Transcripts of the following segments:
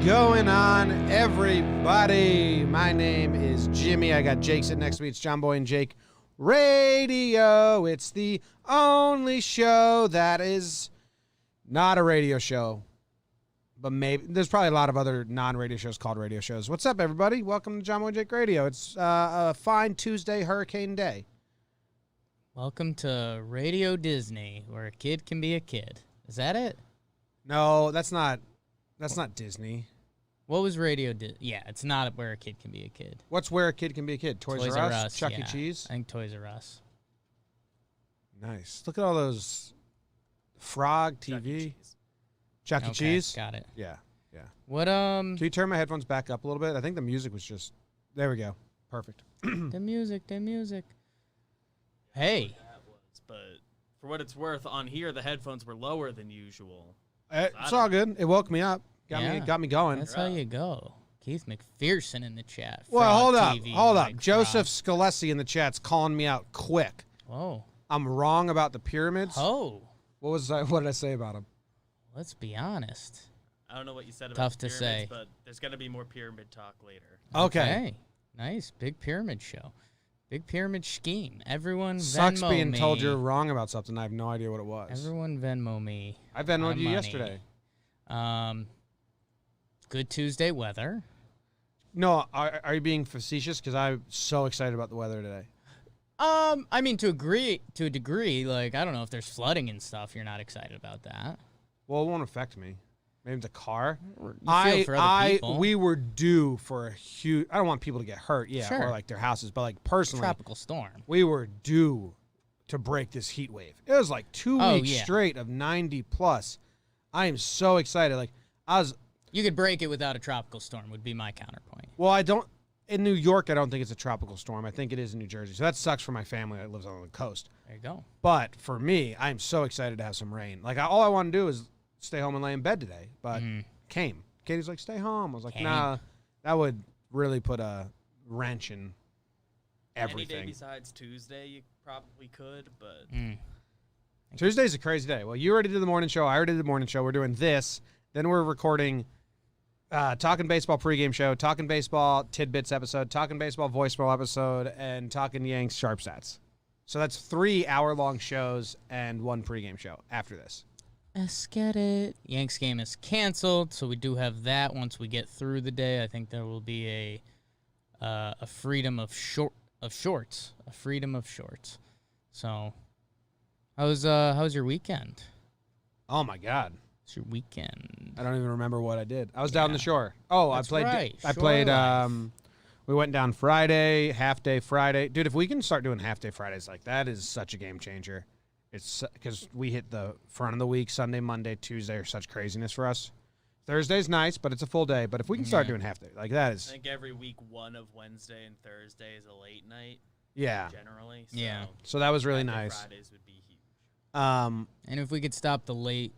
going on, everybody? My name is Jimmy. I got Jake sitting next to me. It's John Boy and Jake Radio. It's the only show that is not a radio show, but maybe there's probably a lot of other non-radio shows called radio shows. What's up, everybody? Welcome to John Boy and Jake Radio. It's a fine Tuesday hurricane day. Welcome to Radio Disney, where a kid can be a kid. Is that it? No, that's not Disney. What was Radio Disney? Yeah, it's not where a kid can be a kid. What's where a kid can be a kid? Toys R Us? Chuck E. Cheese? I think Toys R Us. Nice. Look at all those Frog TV. Chuck E. Cheese? Got it. Yeah. What, Can you turn my headphones back up a little bit? I think the music was just... There we go. Perfect. The music. Hey. That was, but for what it's worth, on here, the headphones were lower than usual. It's all good. It woke me up. Got me going. That's how you go. Keith McPherson in the chat. Well, hold TV, up. Joseph Scalesi in the chat's calling me out quick. Oh. I'm wrong about the pyramids. Oh. What did I say about them? Let's be honest. I don't know what you said about Tough the to pyramids, say. but there's going to be more pyramid talk later. Okay. Nice. Big pyramid show. Big pyramid scheme. Everyone Sucks Venmo being me. told you're wrong about something. I have no idea what it was. Everyone Venmo me. I Venmoed you money. yesterday. Good Tuesday weather. No, are you being facetious? Because I'm so excited about the weather today. I mean, to a degree, like, I don't know if there's flooding and stuff. You're not excited about that. Well, it won't affect me. Maybe the car. You feel for other people. We were due for a huge. I don't want people to get hurt, Sure. or like their houses, but like personally, Tropical storm. we were due to break this heat wave. It was like 2 weeks straight of 90 plus. I am so excited. Like You could break it without a tropical storm. Would be my counterpoint. Well, I don't. In New York, I don't think it's a tropical storm. I think it is in New Jersey. So that sucks for my family that lives on the coast. There you go. But for me, I'm so excited to have some rain. Like all I want to do is stay home and lay in bed today. But Katie's like, stay home. I was like, nah, that would really put a wrench in everything. Any day besides Tuesday, you probably could, but Tuesday's a crazy day. Well, you already did the morning show. I already did the morning show. We're doing this. Then we're recording Talking Baseball pregame show, Talking Baseball Tidbits episode, Talking Baseball voicemail episode, and Talking Yanks Sharp Stats. So that's 3 hour-long shows and one pregame show after this. Let's get it. Yanks game is canceled, so we do have that once we get through the day. I think there will be a freedom of shorts. A freedom of shorts. So how's your weekend? Oh, my God. It's your weekend. I don't even remember what I did. I was down the shore. Oh, That's I right. played. Shore We went down Friday, half day Friday. Dude, if we can start doing half day Fridays, like that is such a game changer. It's because we hit the front of the week, Sunday, Monday, Tuesday are such craziness for us. Thursday's nice, but it's a full day. But if we can start doing half day, like that is. I think every week one of Wednesday and Thursday is a late night. Yeah. Generally. So Yeah. So that was really nice. Fridays would be huge. And if we could stop the late,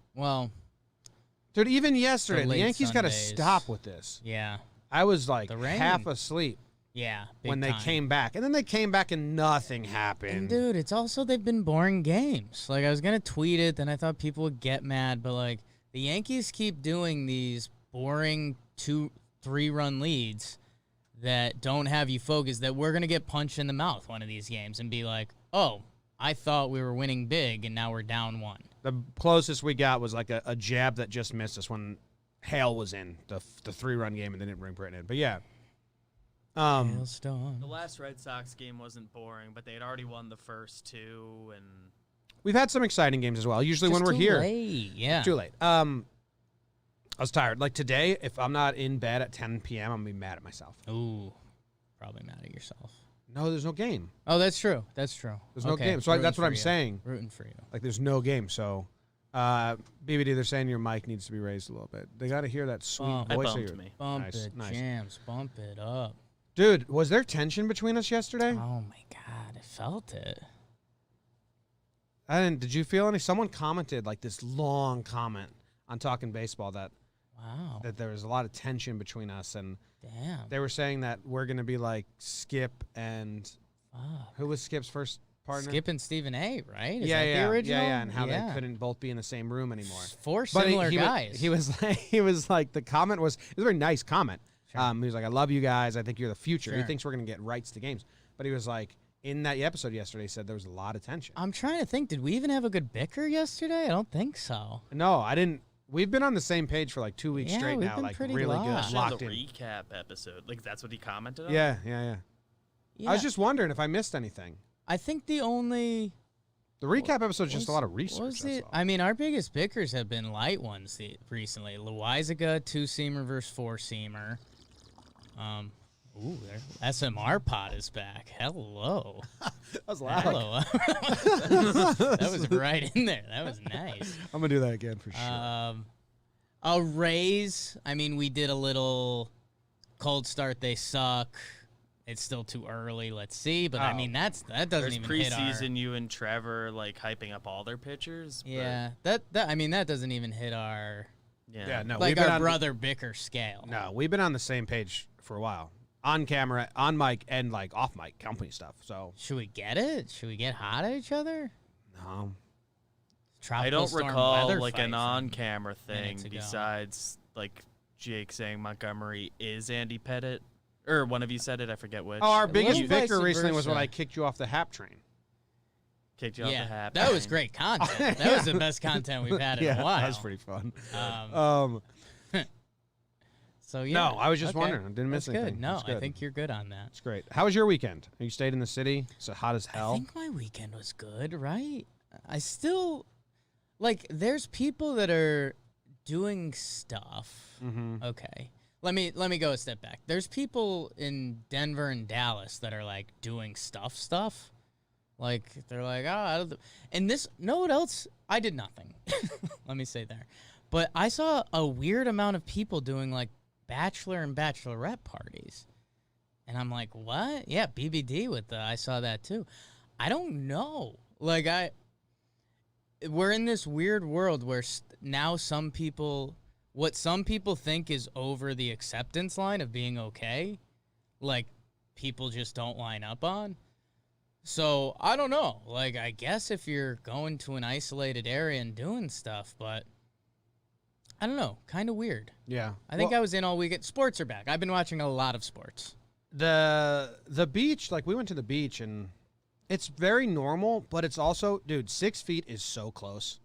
Dude, even yesterday, the late Yankees got to Sundays. stop with this. yeah. I was like The rain. half asleep Yeah, big when they time. came back. And then they came back and nothing happened. And dude, it's also they've been boring games. Like I was gonna tweet it, then I thought people would get mad, but like the Yankees keep doing these boring 2-3 run leads that don't have you focused. That we're gonna get punched in the mouth one of these games and be like, oh, I thought we were winning big and now we're down 1. The closest we got was like a jab that just missed us when Hale was in the 3-run game and they didn't bring Britton in. But yeah. Milestone. The last Red Sox game wasn't boring, but they had already won the first 2, and We've had some exciting games as well. Usually Just when we're too here. late. Yeah. It's too late. I was tired. Like today, if I'm not in bed at 10 p.m., I'm going to be mad at myself. Ooh, probably mad at yourself. No, there's no game. Oh, that's true. That's true. There's no game. So that's what I'm saying. Rooting for you. Like there's no game. So, BBD, they're saying your mic needs to be raised a little bit. They got to hear that sweet Bump. voice I of bumped yours. me. Bump Nice, it, nice. Jams. Bump it up. Dude, was there tension between us yesterday? Oh my God, I felt it. Did you feel any? Someone commented like this long comment on Talking Baseball that Wow. there was a lot of tension between us, and Damn. they were saying that we're going to be like Skip and Fuck. who was Skip's first partner? Skip and Stephen A, right? Is yeah, that yeah, the original? yeah, and how they couldn't both be in the same room anymore. Four But similar he guys. He was like, the comment was, it was a very nice comment. Sure. He was like, I love you guys. I think you're the future. He Sure. thinks we're going to get rights to games. But he was like, in that episode yesterday, he said there was a lot of tension. I'm trying to think. Did we even have a good bicker yesterday? I don't think so. No, I didn't. We've been on the same page for like 2 weeks Yeah, straight we've now. been Like pretty really locked. good. On Locked the in. recap episode, like that's what he commented on. Yeah. Yeah. I was just wondering if I missed anything. I think the only The recap episode is just a lot of what research. was That's it? all. I mean, our biggest bickers have been light ones recently. Loizaga, 2-seamer versus 4-seamer. SMR pod is back. Hello. That was loud. Hello. That was right in there. That was nice. I'm going to do that again for sure. A Rays. I mean, we did a little cold start. They suck. It's still too early. Let's see. But I mean, that doesn't There's even hit our. preseason. You and Trevor like hyping up all their pitchers. Yeah, that I mean that doesn't even hit our Yeah, no. like we've been our on, brother bicker scale. No, we've been on the same page for a while. On camera, on mic, and like off mic company stuff. So, Should we get it? Should we get hot at each other? no. I Tropical don't storm recall weather like fight an from on-camera thing minutes ago. besides like Jake saying Montgomery is Andy Pettit, or one of you said it. I forget which. Oh, our It biggest was bicker vice recently was when versa. I kicked you off the Hap train. Kicked you off the Yeah, hat. that was great content. That was the best content we've had in a while. that was pretty fun. Um, so yeah, No, I was just okay. wondering. I didn't miss That's anything. good. No, That's good. I think you're good on that. It's great. How was your weekend? You stayed in the city? It's hot as I hell. think my weekend was good, right? I still like there's people that are doing stuff. Mm-hmm. Okay. Let me go a step back. There's people in Denver and Dallas that are like doing stuff. Like they're like, and this know what else? I did nothing. Let me say there. But I saw a weird amount of people doing like bachelor and bachelorette parties. And I'm like, what? Yeah, BBD with I saw that too. I don't know. Like we're in this weird world where now some people, what some people think is over the acceptance line of being okay, like people just don't line up on. So I don't know. Like I guess if you're going to an isolated area and doing stuff, but I don't know. Kind of weird. Yeah. I think I was in all weekend. Sports are back. I've been watching a lot of sports. The beach, like we went to the beach and it's very normal, but it's also, dude, 6 feet is so close.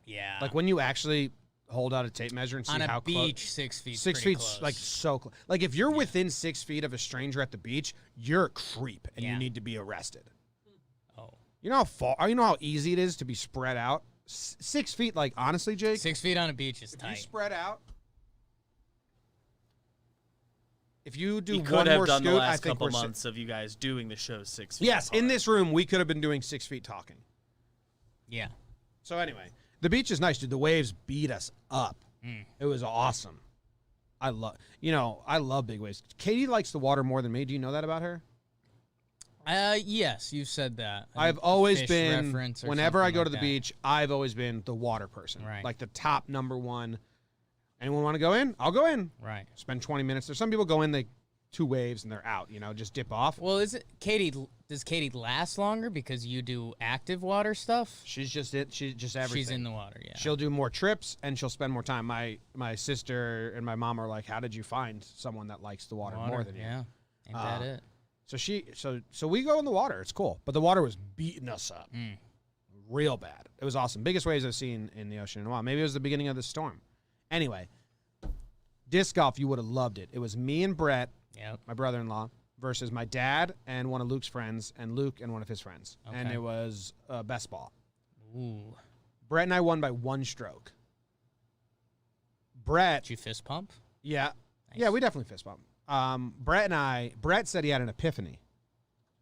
Yeah. Like when you actually hold out a tape measure and see on how a beach, 6 feet. 6 pretty feet, close. like so close. Like if you're within 6 feet of a stranger at the beach, you're a creep and Yeah. you need to be arrested. Oh. You know how far? You know how easy it is to be spread out. 6 feet, like honestly, Jake. 6 feet on a beach is If you tight. spread out, if you do You one could have more done scoot, the I last think couple we're months of you guys doing the show 6 feet. Yes, in apart. this room, we could have been doing 6 feet talking. Yeah. So anyway, the beach is nice, dude. The waves beat us up. It was awesome. I love big waves. Katie likes the water more than me. Do you know that about her? Yes, you said that. I've always Fish been, reference or whenever I something go like to the that. beach, I've always been the water person. Right. Like the top number one. Anyone want to go in? I'll go in. Right. Spend 20 minutes. There's some people go in, they 2 waves and they're out, just dip off. Well, does Katie last longer because you do active water stuff? She's just everything. She's in the water, yeah. She'll do more trips and she'll spend more time. My sister and my mom are like, how did you find someone that likes the water more than you? Yeah. Ain't that it? So we go in the water. It's cool. But the water was beating us up. Real bad. It was awesome. Biggest waves I've seen in the ocean in a while. Maybe it was the beginning of the storm. Anyway, disc golf, you would have loved it. It was me and Brett, Yep. my brother-in-law, versus my dad and one of Luke's friends, and Luke and one of his friends. And Okay. it was best ball. Ooh. Brett and I won by 1 stroke. Brett, Did you fist pump? yeah. Nice. Yeah, we definitely fist bump. Brett said he had an epiphany.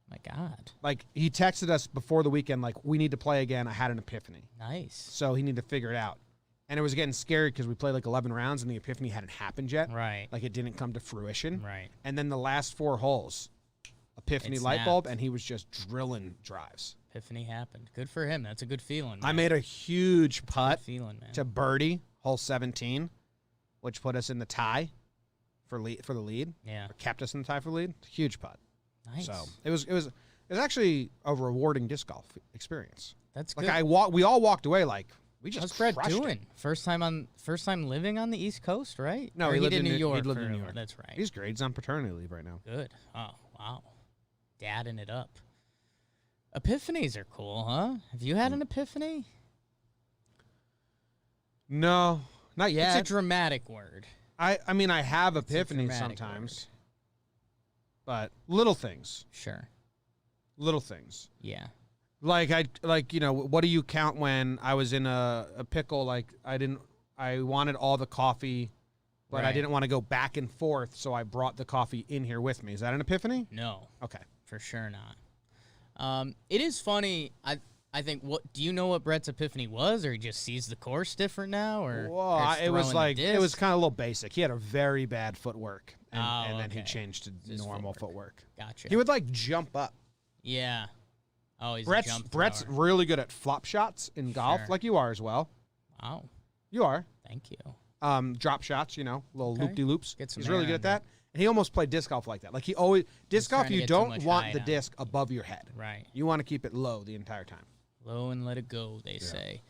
My God. Like, he texted us before the weekend, like, we need to play again. I had an epiphany. Nice. So he needed to figure it out. And it was getting scary because we played like 11 rounds and the epiphany hadn't happened yet. Right. Like, it didn't come to fruition. Right. And then the last 4 holes, epiphany It light snapped. bulb, and he was just drilling drives. Epiphany happened. Good for him. That's a good feeling, man. I made a huge putt Good feeling, man. to birdie, hole 17, which put us in the tie for the lead. Yeah. Or kept us in the tie for the lead. Huge putt. Nice. So it was It's actually a rewarding disc golf experience. That's Like good. we all walked away like we just How's Brett crushed it. doing? First time living on the East Coast, right? No, Or he lived did in New York. He lived in for New a York. while. That's right. He's great. He's on paternity leave right now. Good. Oh, wow. Dadding it up. Epiphanies are cool, huh? Have you had an epiphany? No, not yet. It's a dramatic word. I mean, I have It's a epiphanies dramatic sometimes, but little things. Sure. Little things. Yeah. Like what do you count when I was in a pickle? Like I wanted all the coffee, but I Right. didn't want to go back and forth, so I brought the coffee in here with me. Is that an epiphany? No, Okay. for sure not. It is funny. I think. What do you know? What Brett's epiphany was, or he just sees the course different now, or Well, or it was throwing like the it was disc? kind of a little basic. He had a very bad footwork, and, Oh, and then he okay. changed to His normal footwork. footwork. Gotcha. He would like jump up. Yeah. Oh, he's a Brett's jump Brett's thrower. really good at flop shots in golf, Sure. like you are as well. Wow. You are. Thank you. Drop shots, little Okay. loop-de-loops. Get some He's really air good at under that. And he almost played disc golf like that. Like he always disc golf, trying to you get too don't much want height the on disc above your head. Right. You want to keep it low the entire time. Low and let it go, they say.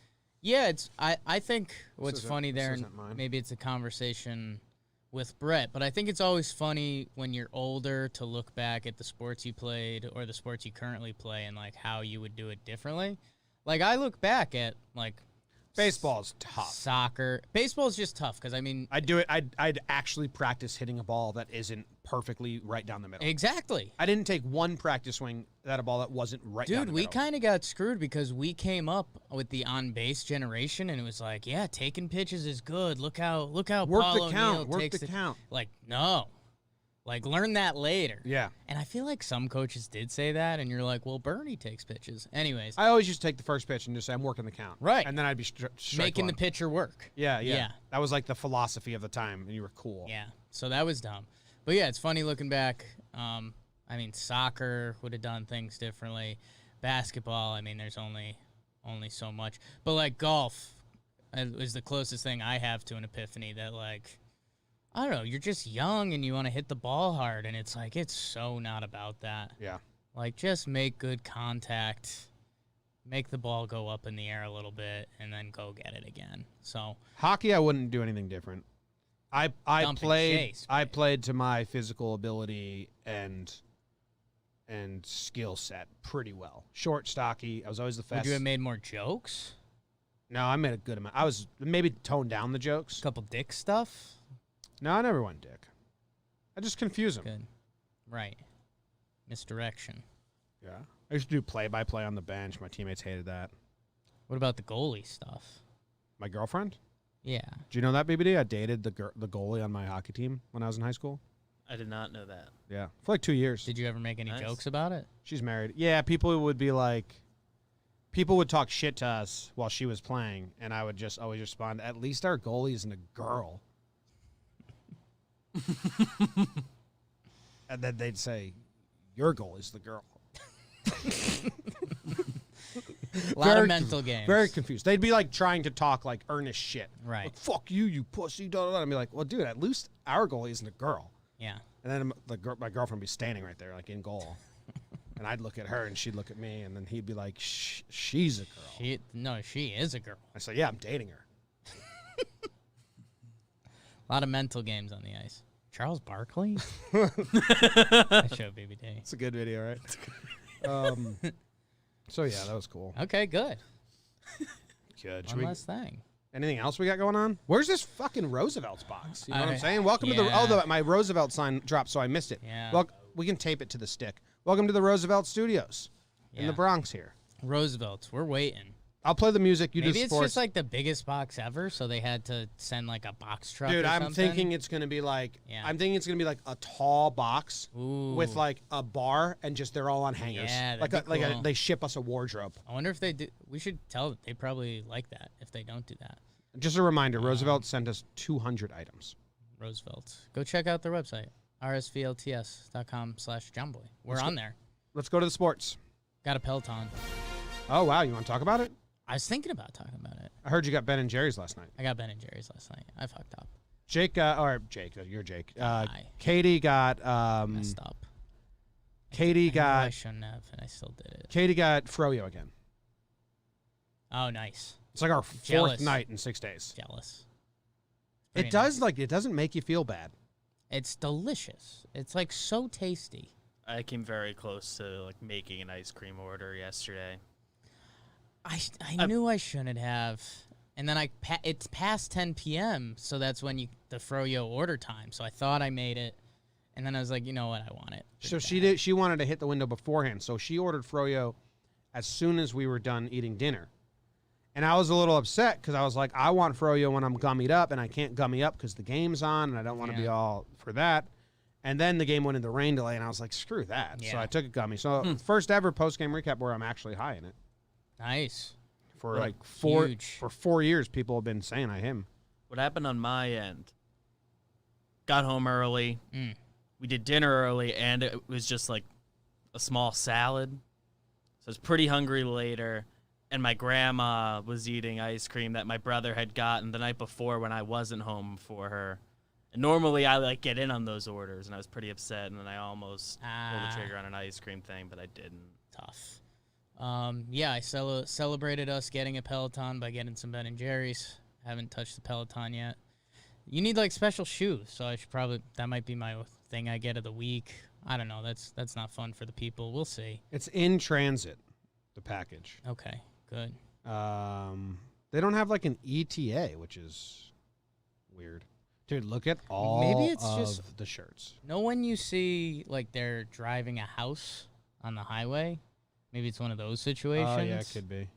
Yeah, it's. I think what's isn't- funny this there, isn't and mine. maybe it's a conversation with Brett, but I think it's always funny when you're older to look back at the sports you played or the sports you currently play and like how you would do it differently. Like I look back at like Baseball's tough. soccer. Baseball's just tough because I mean I'd do it. I'd actually practice hitting a ball that isn't perfectly right down the middle. exactly. I didn't take one practice swing at a ball that wasn't right down Dude, the we middle. kind of got screwed because we came up with the on-base generation, and it was like, yeah, taking pitches is good. Look how Work Paul the count. O'Neill Work takes the count. Like, no, like learn that later. Yeah. And I feel like some coaches did say that, and you're like, well, Bernie takes pitches, anyways, I always used to take the first pitch and just say, I'm working the count. Right. And then I'd be strike making the one. pitcher work. Yeah. Yeah. That was like the philosophy of the time, and you were cool. Yeah, so that was dumb. But yeah, it's funny looking back. I mean, soccer would have done things differently. Basketball, I mean, there's only so much. But like golf is the closest thing I have to an epiphany that like, I don't know, you're just young and you want to hit the ball hard, and it's like it's so not about that. Yeah. Like just make good contact, make the ball go up in the air a little bit, and then go get it again. So Hockey, I wouldn't do anything different. I Dump and played chase, I right? played to my physical ability and skill set pretty well. Short, stocky. I was always the would fastest. you have made more jokes? No, I made a good amount. I was maybe toned down the jokes. Couple dick stuff? No, I never went dick. I just confuse them. Good. Right. Misdirection. Yeah. I used to do play-by-play on the bench. My teammates hated that. What about the goalie stuff? My girlfriend? Yeah. Do you know that, BBD? I dated the goalie on my hockey team when I was in high school. I did not know that. Yeah. For like 2 years. Did you ever make any Nice. jokes about it? She's married. Yeah, people would talk shit to us while she was playing, and I would just always respond, at least our goalie isn't a girl. And then they'd say, your goalie's the girl. A lot of mental games. Very confused. They'd be like trying to talk like earnest shit. Right. Like, fuck you, you pussy. Da, da, da. I'd be like, well, dude, at least our goalie isn't a girl. Yeah. And then my girlfriend would be standing right there, like in goal. And I'd look at her, and she'd look at me, and then he'd be like, she's a girl. She is a girl. I said, yeah, I'm dating her. A lot of mental games on the ice. Charles Barkley? That show, BBD. It's a good video, right? So, yeah, that was cool. Okay, good. Good. One last thing. Anything else we got going on? Where's this fucking Roosevelt's box? You know what I'm I- saying? Welcome to yeah. my Roosevelt sign dropped, so I missed it. Yeah. Well, we can tape it to the stick. Welcome to the Roosevelt Studios in Yeah. the Bronx here. Roosevelt's. We're waiting. I'll play the music. You Maybe do it's sports. just like the biggest box ever, so they had to send like a box truck Dude, or I'm something. thinking it's gonna be like a tall box Ooh. with like a bar and just they're all on hangers. Yeah, like that'd be cool. they ship us a wardrobe. I wonder if they do. We should tell them. They probably like that if they don't do that. Just a reminder, Roosevelt sent us 200 items. Roosevelt. Go check out their website, rsvlts.com/Johnboy. We're on there. Let's go to the sports. Got a Peloton. Oh wow, you want to talk about it? I was thinking about talking about it. I heard you got Ben and Jerry's last night. I got Ben and Jerry's last night. I fucked up. Jake, you're Jake. Hi. Katie got Messed up. Katie I got shouldn't have, and I still did it. Katie got Froyo again. Oh, nice. It's like our fourth Jealous. night in 6 days. Jealous. It Very does nice. it doesn't make you feel bad. It's delicious. It's like so tasty. I came very close to like making an ice cream order yesterday. I knew I shouldn't have. And then it's past 10 p.m., so that's when the Froyo order time. So I thought I made it. And then I was like, you know what? I want it. So she wanted to hit the window beforehand. So she ordered Froyo as soon as we were done eating dinner. And I was a little upset because I was like, I want Froyo when I'm gummied up, and I can't gummy up because the game's on, and I don't want to be all for that. And then the game went into rain delay, and I was like, screw that. Yeah. So I took a gummy. So first ever post-game recap where I'm actually high in it. Nice. For Well, like huge. for 4 years, people have been saying I him. What happened on my end? Got home early. Mm. We did dinner early, and it was just like a small salad. So I was pretty hungry later. And my grandma was eating ice cream that my brother had gotten the night before when I wasn't home for her. And normally I like get in on those orders, and I was pretty upset, and then I almost pulled the trigger on an ice cream thing, but I didn't. Tough. Yeah, I celebrated us getting a Peloton by getting some Ben & Jerry's. Haven't touched the Peloton yet. You need like special shoes, so I should that might be my thing I get of the week. I don't know. That's not fun for the people. We'll see. It's in transit, the package. Okay, good. They don't have like an ETA, which is weird. Dude, look at all Maybe it's of just- the shirts. Know when you see like they're driving a house on the highway? Maybe it's one of those situations. Oh, yeah, it could be.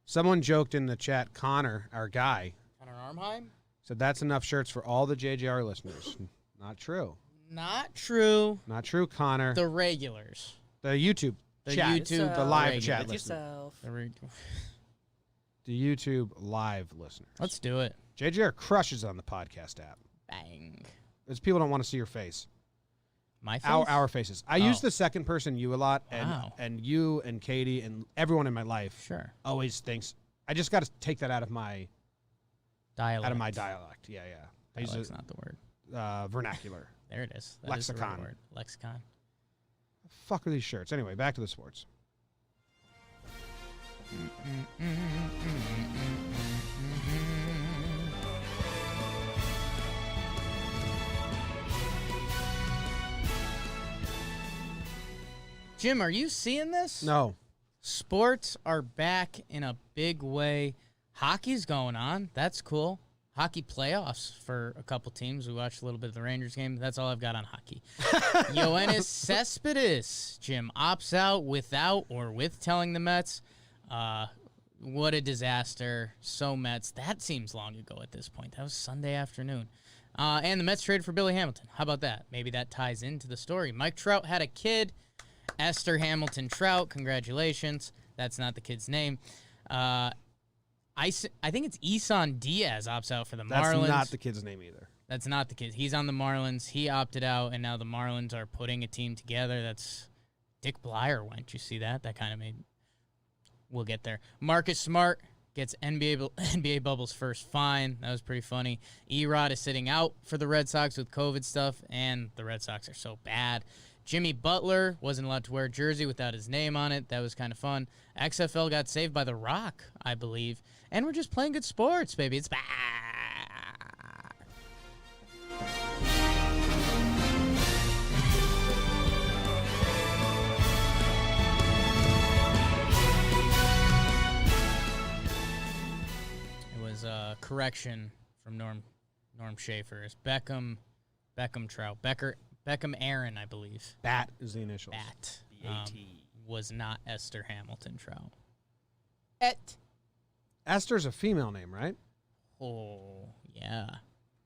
Someone joked in the chat, Connor, our guy, Connor Armheim? said that's enough shirts for all the JJR listeners. Not true. Not true. Not true, Connor. The regulars. The YouTube The chat. YouTube the live regulars. chat With listener. yourself. The YouTube live listeners. Let's do it. JJR crushes on the podcast app. Bang. Because people don't want to see your face. My face? Our faces. I use the second person you a lot, Wow. and you and Katie and everyone in my life Sure. always thinks I just got to take that out of my Dialect. dialect. Yeah. I use Dialect's not the word. vernacular. There it is. That is the right Lexicon. word. Lexicon. Fuck are these shirts? Anyway, back to the sports. Jim, are you seeing this? No. Sports are back in a big way. Hockey's going on. That's cool. Hockey playoffs for a couple teams. We watched a little bit of the Rangers game. That's all I've got on hockey. Yoenis Cespedes, Jim, opts out without or with telling the Mets. What a disaster. So Mets. That seems long ago at this point. That was Sunday afternoon. And the Mets traded for Billy Hamilton. How about that? Maybe that ties into the story. Mike Trout had a kid. Esther Hamilton Trout, congratulations. That's not the kid's name. I think it's Isan Diaz opts out for the Marlins. That's not the kid's name either. That's not the kid. He's on the Marlins. He opted out, and now the Marlins are putting a team together. That's Dick Blyer went. You see that? That kind of made. We'll get there. Marcus Smart gets NBA bubble's first fine. That was pretty funny. Erod is sitting out for the Red Sox with COVID stuff, and the Red Sox are so bad. Jimmy Butler wasn't allowed to wear a jersey without his name on it. That was kind of fun. XFL got saved by The Rock, I believe. And we're just playing good sports, baby. It's back. It was a correction from Norm Schaefer. It's Beckham Trout. Beckham Aaron, I believe. Bat is the initials. Bat. B-A-T. Was not Esther Hamilton Trout. Esther's a female name, right? Oh, yeah.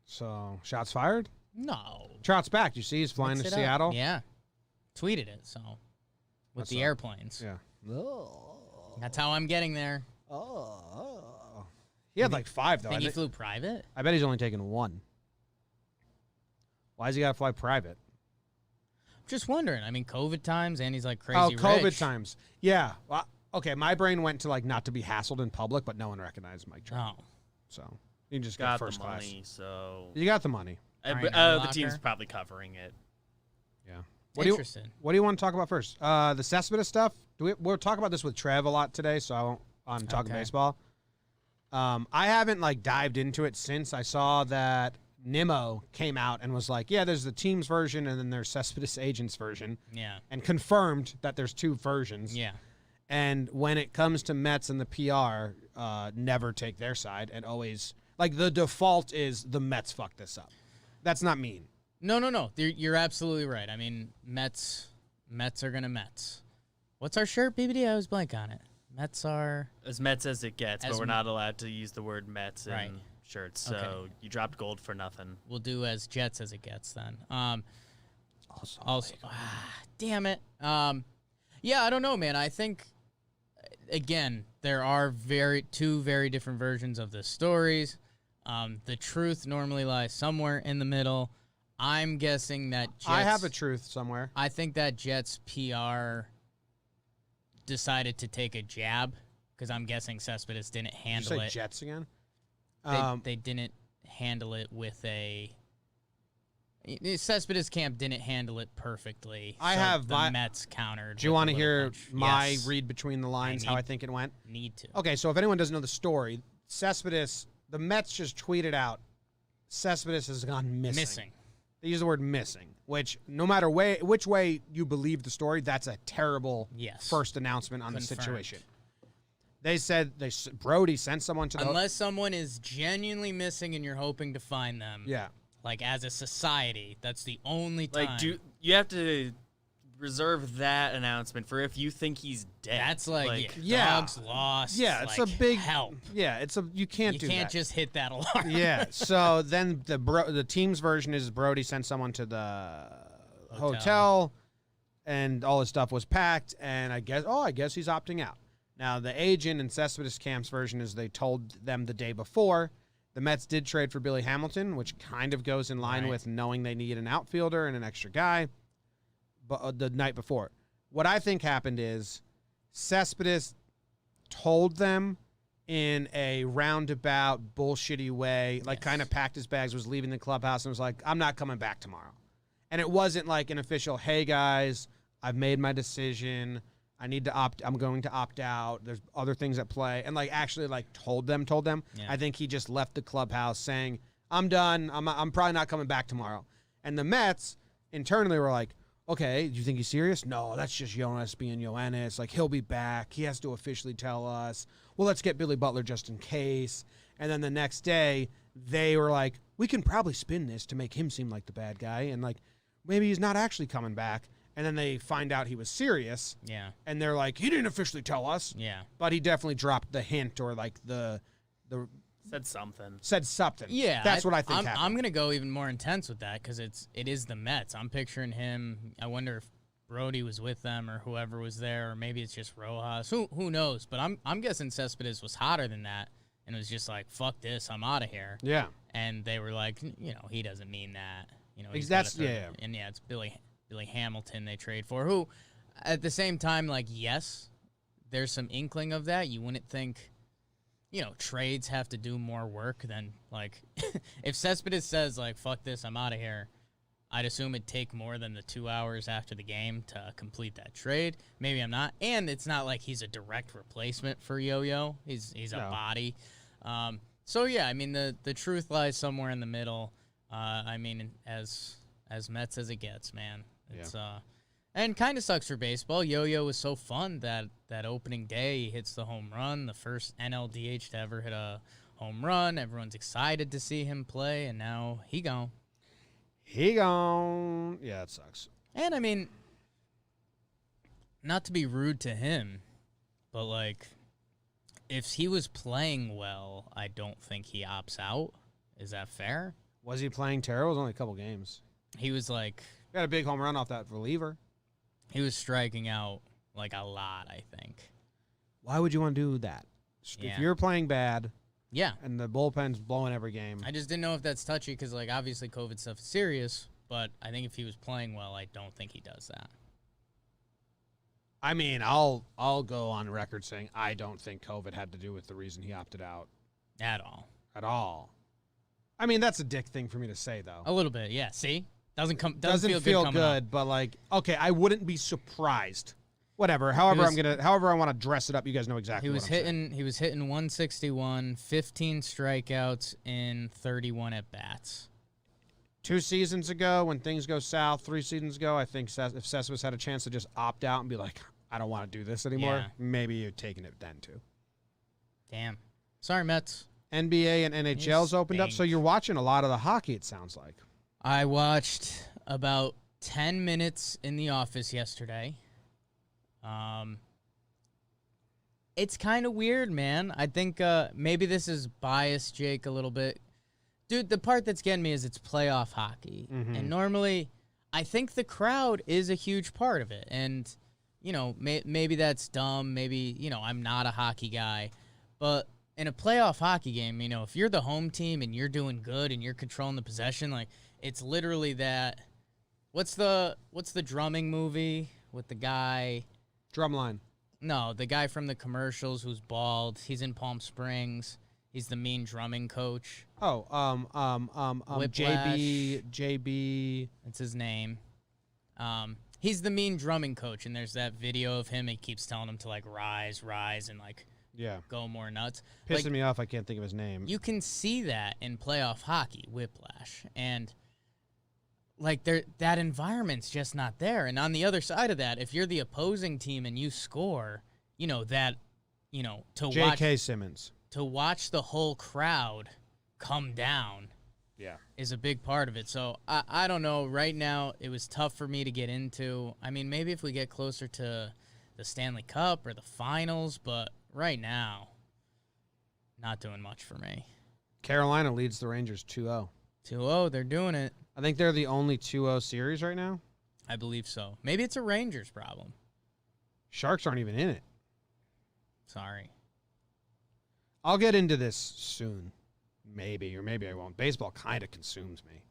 So, shots fired? No. Trout's back. You see he's flying Mix to it up. Seattle? Yeah. Tweeted it, so. With That's the all. airplanes. Yeah. That's how I'm getting there. He had like 5, though. Think he flew private? I bet he's only taken 1. Why does he got to fly private? Just wondering. I mean, COVID times, and he's like crazy Oh, COVID rich. times. Yeah. Well, okay, my brain went to like not to be hassled in public, but no one recognized Mike Trout. Oh. So you can just Got get first the class. money, so You got the money. Iron the locker. team's probably covering it. Yeah. interested. What do you want to talk about first? The Cespedes stuff. We'll talk about this with Trev a lot today, so I won't on talking baseball. I haven't dived into it since I saw that Nimmo came out and was like, yeah, there's the team's version and then there's Cespedes agent's version. Yeah. And confirmed that there's two versions. Yeah. And when it comes to Mets and the PR, never take their side and always the default is the Mets fucked this up. That's not mean. No. You're absolutely right. I mean, Mets are gonna Mets. What's our shirt, BBD? I always blank on it. Mets are as Mets as it gets, but we're not allowed to use the word Mets in shirts. So Okay. you dropped gold for nothing. We'll do as Jets as it gets then. Also, damn it. Yeah, I don't know, man. I think again there are two very different versions of the stories. The truth normally lies somewhere in the middle. I'm guessing that Jets, I have a truth somewhere. I think that Jets PR decided to take a jab because I'm guessing Cespedes didn't handle Did you say it. Jets again? They didn't handle it with a. Cespedes camp didn't handle it perfectly. I so have the Mets countered. Do you want to hear my Yes. read between the lines, how I think it went? Need to. Okay, so if anyone doesn't know the story, Cespedes, the Mets just tweeted out, Cespedes has gone missing. They use the word missing, which no matter which way you believe the story, that's a terrible first announcement on the situation. They said Brody sent someone to the unless someone is genuinely missing and you're hoping to find them. Yeah. As a society, that's the only time. You have to reserve that announcement for if you think he's dead. That's dogs lost. Yeah, it's a big help. Yeah, you can't do that. You can't just hit that alarm. Yeah. So then the team's version is Brody sent someone to the hotel and all his stuff was packed, and I guess he's opting out. Now the agent and Cespedes camp's version is they told them the day before. The Mets did trade for Billy Hamilton, which kind of goes in line with knowing they need an outfielder and an extra guy. But the night before, what I think happened is Cespedes told them in a roundabout, bullshitty way, kind of packed his bags, was leaving the clubhouse, and was like, I'm not coming back tomorrow. And it wasn't like an official, hey, guys, I've made my decision. I'm going to opt out. There's other things at play. And actually told them. Yeah. I think he just left the clubhouse saying, I'm done. I'm probably not coming back tomorrow. And the Mets internally were like, okay, do you think he's serious? No, that's just Yoenis being Yoenis. He'll be back. He has to officially tell us. Well, let's get Billy Butler just in case. And then the next day, they were like, we can probably spin this to make him seem like the bad guy. And maybe he's not actually coming back. And then they find out he was serious. Yeah. And they're like, he didn't officially tell us. Yeah. But he definitely dropped the hint or the Said something. Yeah. That's what I think happened. I'm going to go even more intense with that because it is the Mets. I'm picturing him. I wonder if Brody was with them or whoever was there, or maybe it's just Rojas. Who knows? But I'm guessing Cespedes was hotter than that and was just like, fuck this, I'm out of here. Yeah. And they were like, he doesn't mean that. And it's Billy Hamilton they trade for, who at the same time, yes, there's some inkling of that. You wouldn't think, trades have to do more work than, if Cespedes says, fuck this, I'm out of here, I'd assume it'd take more than the 2 hours after the game to complete that trade. Maybe I'm not. And it's not like he's a direct replacement for Yo-Yo. He's a body. So, yeah, I mean, the truth lies somewhere in the middle. As Mets as it gets, man. It's and kind of sucks for baseball. Yo-Yo was so fun that opening day he hits the home run, the first NLDH to ever hit a home run. Everyone's excited to see him play, and now he gone. Yeah, it sucks. And I mean, not to be rude to him, but if he was playing well, I don't think he opts out. Is that fair? Was he playing terrible? It was only a couple games. He was got a big home run off that reliever. He was striking out a lot, I think. Why would you want to do that? Yeah. If you're playing bad, yeah, and the bullpen's blowing every game. I just didn't know if that's touchy because obviously COVID stuff is serious, but I think if he was playing well, I don't think he does that. I mean, I'll go on record saying I don't think COVID had to do with the reason he opted out. At all. I mean, that's a dick thing for me to say, though. A little bit, yeah. See? Doesn't doesn't feel good, but like, okay, I wouldn't be surprised. Whatever. However I want to dress it up, you guys know exactly what I'm saying. He was hitting 161, 15 strikeouts in 31 at bats. 2 seasons ago, when things go south, 3 seasons ago, I think if Cespedes had a chance to just opt out and be like, I don't want to do this anymore, maybe you're taking it then too. Damn. Sorry, Mets. NBA and NHL's opened up, so you're watching a lot of the hockey, it sounds like. I watched about 10 minutes in the office yesterday. It's kind of weird, man. I think maybe this is biased, Jake, a little bit. Dude, the part that's getting me is it's playoff hockey. Mm-hmm. And normally, I think the crowd is a huge part of it. And, you know, maybe that's dumb. Maybe, you know, I'm not a hockey guy. But in a playoff hockey game, you know, if you're the home team and you're doing good and you're controlling the possession, like, it's literally that. What's the drumming movie with the guy? Drumline. No, the guy from the commercials who's bald. He's in Palm Springs. He's the mean drumming coach. Oh, Whiplash. JB. That's his name. He's the mean drumming coach, and there's that video of him. He keeps telling him to like rise, and like go more nuts. Pissing like, me off. I can't think of his name. You can see that in playoff hockey, Whiplash, and like that environment's just not there. And on the other side of that, if you're the opposing team and you score, you know that, you know, to J.K. Simmons. To watch the whole crowd come down is a big part of it. So I don't know. Right now, it was tough for me to get into. I mean, maybe if we get closer to the Stanley Cup or the finals, but right now, not doing much for me. Carolina leads the Rangers 2-0. 2-0, they're doing it. I think they're the only 2-0 series right now. I believe so. Maybe it's a Rangers problem. Sharks aren't even in it. Sorry. I'll get into this soon. Maybe, or maybe I won't. Baseball kind of consumes me.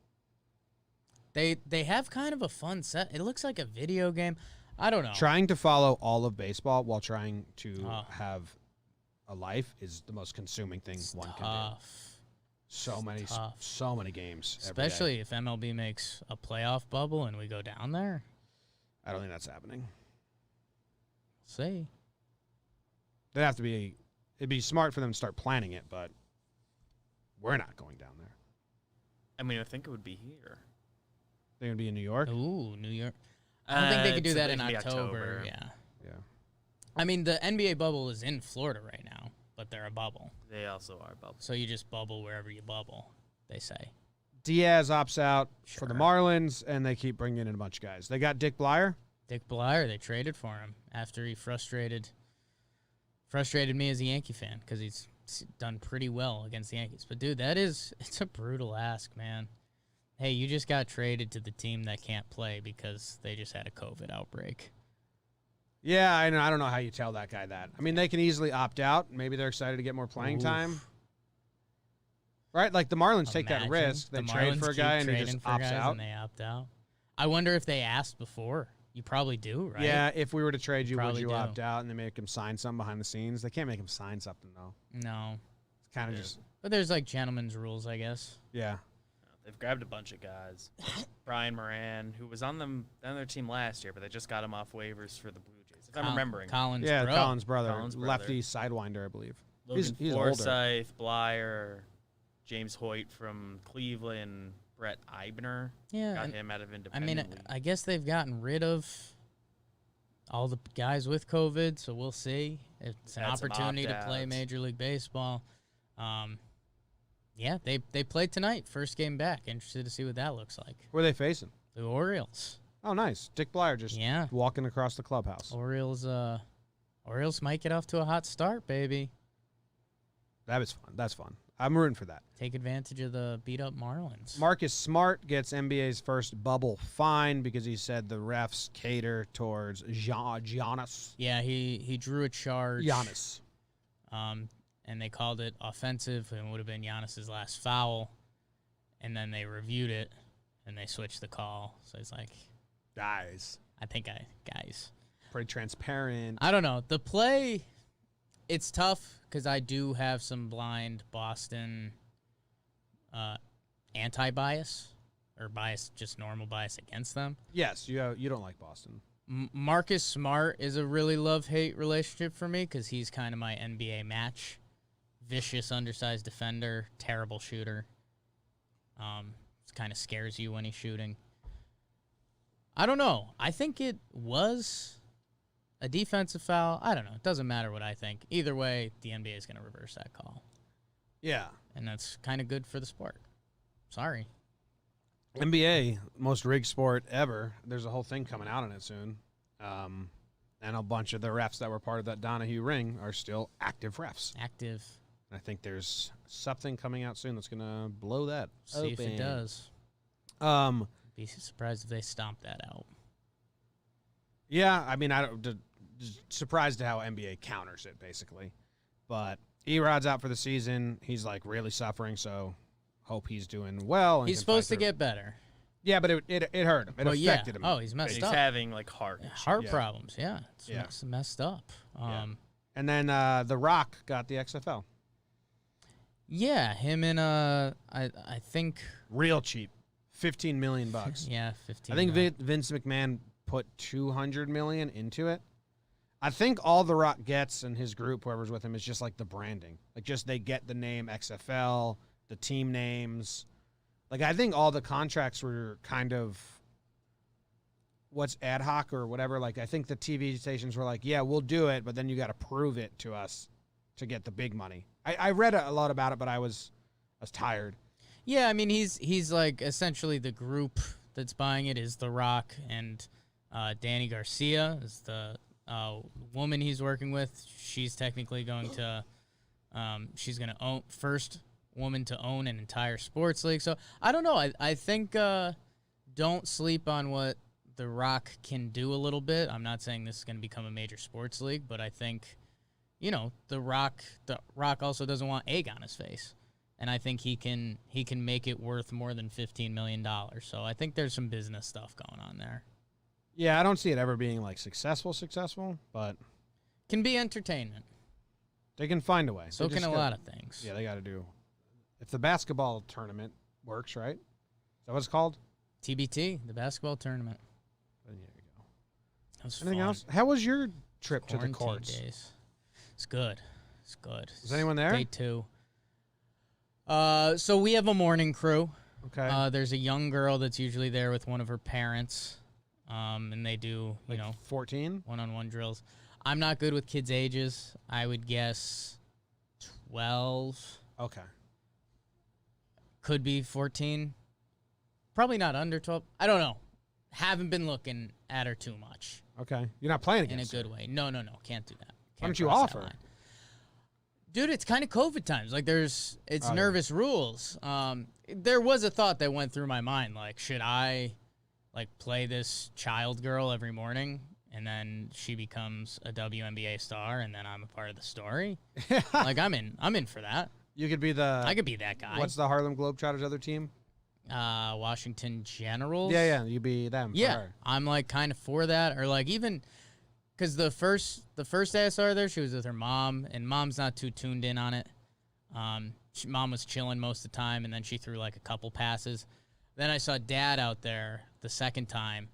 They have kind of a fun set. It looks like a video game. I don't know. Trying to follow all of baseball while trying to have a life is the most consuming thing one can do. So many games. Especially if MLB makes a playoff bubble and we go down there. I don't think that's happening. See. It'd be smart for them to start planning it, but we're not going down there. I mean, I think it would be here. They're going to be in New York? Ooh, New York. I don't think they could do that in October. Yeah. I mean, the NBA bubble is in Florida right now, but they're a bubble. They also are a bubble. So you just bubble wherever you bubble, they say. Diaz opts out for the Marlins, and they keep bringing in a bunch of guys. They got Dick Blyer. Dick Blyer, they traded for him after he frustrated me as a Yankee fan because he's done pretty well against the Yankees. But, dude, it's a brutal ask, man. Hey, you just got traded to the team that can't play because they just had a COVID outbreak. Yeah, I know. I don't know how you tell that guy that. I mean, they can easily opt out. Maybe they're excited to get more playing time. Right? Like the Marlins take that risk. They trade for a guy and he just opts out. And they opt out. I wonder if they asked before. You probably do, right? Yeah, if we were to trade you, would you opt out and they make him sign something behind the scenes? They can't make him sign something, though. No. It's kind of just... But there's like gentleman's rules, I guess. Yeah. They've grabbed a bunch of guys. Brian Moran, who was on their team last year, but they just got him off waivers for the Blue Jays, if I'm remembering. Collins' brother. Lefty sidewinder, I believe. Logan he's Forsythe, Blyer, James Hoyt from Cleveland, Brett Eibner. Yeah. Got him out of Independent League. I guess they've gotten rid of all the guys with COVID, so we'll see. It's an opportunity to play Major League Baseball. Yeah, they played tonight, first game back. Interested to see what that looks like. Who are they facing? The Orioles. Oh, nice. Dick Blyer just walking across the clubhouse. Orioles might get off to a hot start, baby. That was fun. That's fun. I'm rooting for that. Take advantage of the beat-up Marlins. Marcus Smart gets NBA's first bubble fine because he said the refs cater towards Giannis. Yeah, he drew a charge. Giannis. And they called it offensive, and it would have been Giannis's last foul. And then they reviewed it, and they switched the call. So it's like, guys. Pretty transparent. I don't know. The play, it's tough because I do have some blind Boston anti-bias. or bias, just normal bias against them. Yes, you don't like Boston. Marcus Smart is a really love-hate relationship for me because he's kind of my NBA match. Vicious, undersized defender, terrible shooter. It kind of scares you when he's shooting. I don't know. I think it was a defensive foul. I don't know. It doesn't matter what I think. Either way, the NBA is going to reverse that call. Yeah. And that's kind of good for the sport. Sorry. NBA, most rigged sport ever. There's a whole thing coming out on it soon. And a bunch of the refs that were part of that Donahue ring are still active refs. Active. I think there's something coming out soon that's going to blow that See if it open. does. Be surprised if they stomp that out. Yeah, I mean, just surprised at how NBA counters it, basically. But Erod's out for the season. He's, like, really suffering, so hope he's doing well. And He's supposed to get better. Yeah, but it hurt him. It affected him. Oh, he's messed He's up. having like heart Problems, yeah. It's messed up. And then The Rock got the XFL. Yeah, him and I think Real cheap. $15 million. yeah, 15. I think Vince McMahon put $200 million into it. I think all The Rock gets and his group, whoever's with him, is just like the branding. Like just they get the name XFL, the team names. Like I think all the contracts were kind of what's ad hoc or whatever. Like I think the TV stations were like, yeah, we'll do it, but then you got to prove it to us to get the big money. I read a lot about it, but I was tired. Yeah, I mean he's like essentially the group that's buying it is The Rock and Danny Garcia is the woman he's working with. She's technically going to she's going to own first woman to own an entire sports league. So I don't know. I think don't sleep on what The Rock can do a little bit. I'm not saying this is going to become a major sports league, but I think The Rock also doesn't want egg on his face. And I think he can make it worth more than $15 million. So I think there's some business stuff going on there. Yeah, I don't see it ever being like successful, but Can be entertainment. they can find a way. So can a lot of things. Yeah, they got to do. If the basketball tournament works, right? Is that what it's called? TBT, the basketball tournament. Then there you go. That was Anything fun. else? How was your trip to the Quarantine courts? days. It's good. It's good. Was anyone there? Day 2. So we have a morning crew. Okay. There's a young girl that's usually there with one of her parents. And they do, 14? one-on-one drills. I'm not good with kids' ages. I would guess 12. Okay. Could be 14. Probably not under 12. I don't know. Haven't been looking at her too much. Okay. You're not playing In a against good her. way. No. Can't do that. Why Can't don't you cross that offer? line. Dude, it's kind of COVID times. Like, it's yeah. nervous rules. There was a thought that went through my mind. Like, should I, play this child girl every morning, and then she becomes a WNBA star, and then I'm a part of the story? Like, I'm in for that. You could be I could be that guy. What's the Harlem Globetrotters other team? Washington Generals. Yeah. You be them. for Yeah, her. I'm kind of for that, or even because the first day I saw her there, she was with her mom, and mom's not too tuned in on it. Mom was chilling most of the time, and then she threw a couple passes. Then I saw Dad out there the second time,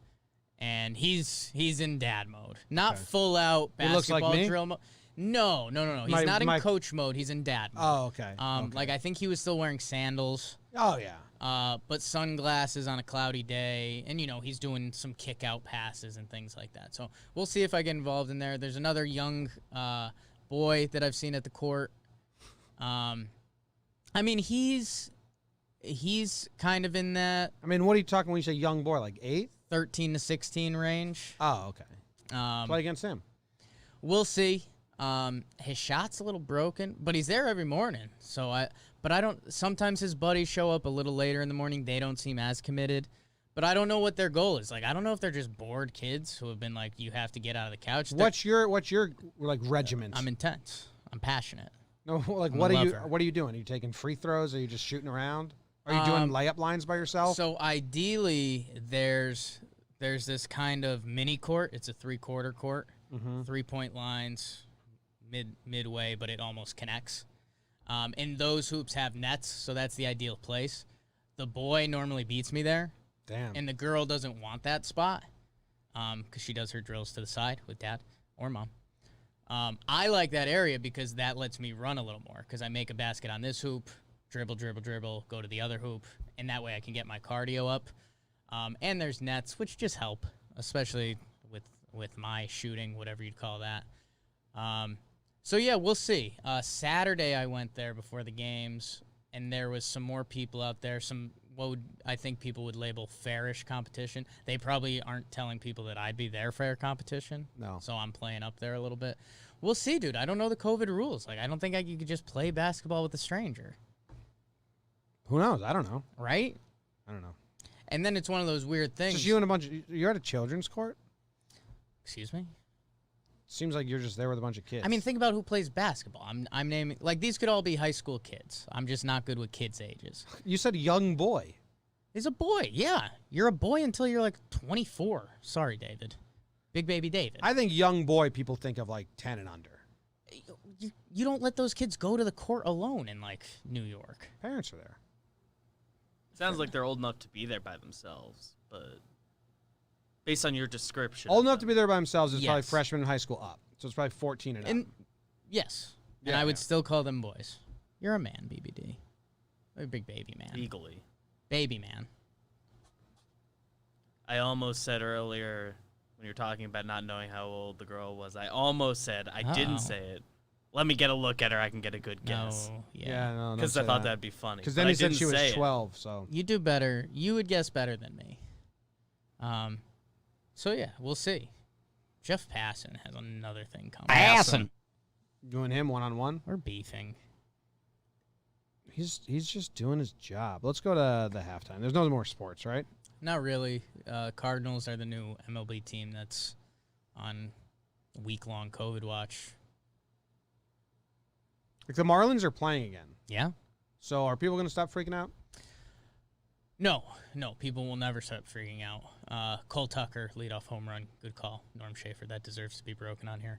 and he's in dad mode, not full out He looks like basketball me? drill mode. No. He's not in my- coach mode. He's in dad mode. Oh, okay. Okay. I think he was still wearing sandals. Oh, yeah. But sunglasses on a cloudy day, and he's doing some kick out passes and things like that. So we'll see if I get involved in there. There's another young boy that I've seen at the court. He's kind of in that I mean, what are you talking when you say young boy? Like 8? 13 to 16 range. Oh, okay. Play against him. We'll see. His shot's a little broken, but he's there every morning. Sometimes his buddies show up a little later in the morning. They don't seem as committed, but I don't know what their goal is. I don't know if they're just bored kids who have been you have to get out of the couch. What's your regiment? I'm intense. I'm passionate. No, what a are you? lover. What are you doing? Are you taking free throws? Are you just shooting around? Are you doing layup lines by yourself? So ideally, there's this kind of mini court. It's a 3-quarter court, 3-point lines, midway, but it almost connects. And those hoops have nets, so that's the ideal place. the boy normally beats me there, Damn. and the girl doesn't want that spot because she does her drills to the side with dad or mom. I like that area because that lets me run a little more because I make a basket on this hoop, dribble, go to the other hoop, and that way I can get my cardio up. And there's nets, which just help, especially with my shooting, whatever you'd call that. So, yeah, we'll see. Saturday I went there before the games, and there was some more people out there, I think people would label fairish competition. They probably aren't telling people that I'd be their fair competition. No. So I'm playing up there a little bit. We'll see, dude. I don't know the COVID rules. Like, I don't think you could just play basketball with a stranger. Who knows? I don't know. Right? I don't know. And then it's one of those weird things. Just you and you're at a children's court? Excuse me? Seems like you're just there with a bunch of kids. I mean, think about who plays basketball. I'm naming, like, these could all be high school kids. I'm just not good with kids' ages. You said young boy. He's a boy, yeah. You're a boy until you're, like, 24. Sorry, David. Big baby David. I think young boy people think of, like, 10 and under. You don't let those kids go to the court alone in, like, New York. Parents are there. Sounds like they're old enough to be there by themselves, but based on your description. Old enough to be there by themselves is probably Yes. freshman in high school up. So it's probably 14 and up. Yes. And Yeah, I would yeah. still call them boys. You're a man, BBD. A big baby man. Legally. Baby man. I almost said earlier when you were talking about not knowing how old the girl was, I almost said, I Uh-oh. didn't say it. Let me get a look at her. I can get a good guess. No. Yeah, no, Because I thought that'd be funny. Because but then I he said didn't she was say it. 12, so. You do better. You would guess better than me. So, yeah, we'll see. Jeff Passan has another thing coming. Passan. You and him one-on-one? We're beefing. He's just doing his job. Let's go to the halftime. There's no more sports, right? Not really. Cardinals are the new MLB team that's on week-long COVID watch. Like the Marlins are playing again. Yeah? So are people going to stop freaking out? No, people will never stop freaking out. Cole Tucker, leadoff home run. Good call. Norm Schaefer, that deserves to be broken on here.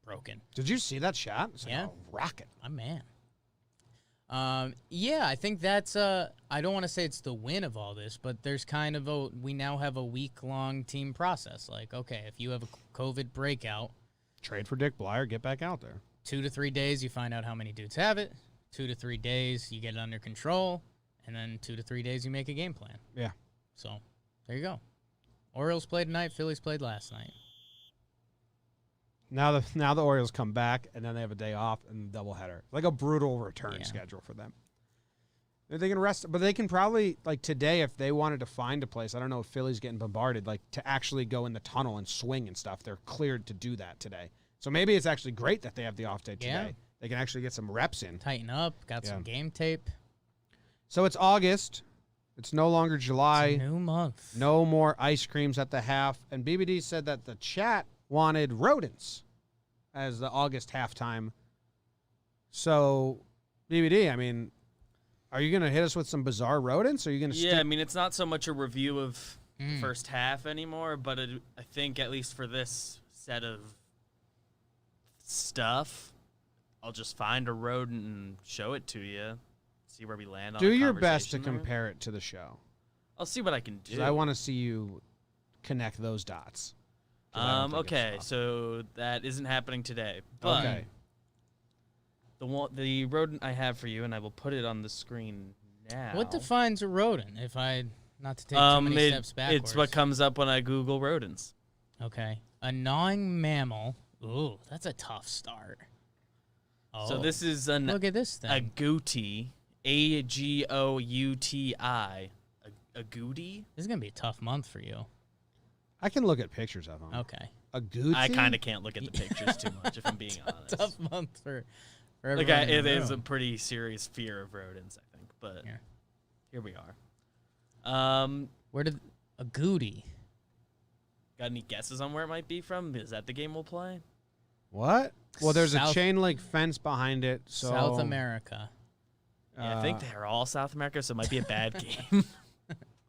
Broken. Did you see that shot? It's like Yeah. a rocket. My man. Yeah, I think that's, I don't want to say it's the win of all this, but there's kind of we now have a week-long team process. Like, okay, if you have a COVID breakout. Trade for Dick Blyer, get back out there. 2 to 3 days, you find out how many dudes have it. 2 to 3 days, you get it under control. And then 2 to 3 days, you make a game plan. Yeah. So, there you go. Orioles played tonight. Phillies played last night. Now the Orioles come back, and then they have a day off and doubleheader. Like a brutal return schedule for them. They can rest, but they can probably, like today, if they wanted to find a place, I don't know if Philly's getting bombarded, like to actually go in the tunnel and swing and stuff. They're cleared to do that today. So maybe it's actually great that they have the off day today. Yeah. They can actually get some reps in. Tighten up. Got some game tape. So it's August. It's no longer July. It's a new month. No more ice creams at the half. And BBD said that the chat wanted rodents as the August halftime. So, BBD, I mean, are you going to hit us with some bizarre rodents? Or are you going to Yeah, I mean, it's not so much a review of the first half anymore, but I think at least for this set of stuff, I'll just find a rodent and show it to you. See where we land on do the your best to conversation there. compare it to the show. I'll see what I can 'Cause do. I want to see you connect those dots. 'Cause I don't think it's Okay, fun. so that isn't happening today. But Okay. the rodent I have for you, and I will put it on the screen now. What defines a rodent? If I not to take too many steps backwards. It's what comes up when I Google rodents. Okay, a gnawing mammal. Ooh, that's a tough start. Oh, So this is look at this a thing. agouti, Agouti, a agouti. This is gonna be a tough month for you. I can look at pictures of them. Okay, A gootsie? I kind of can't look at the pictures too much if I'm being honest. tough month for Like everyone in it the is a room. pretty serious fear of rodents, I think. But Yeah. here we are. Where did a goody? Got any guesses on where it might be from? Is that the game we'll play? What? Well, there's a South- chain link fence behind it. So South America. Yeah, I think they're all South America, so it might be a bad game.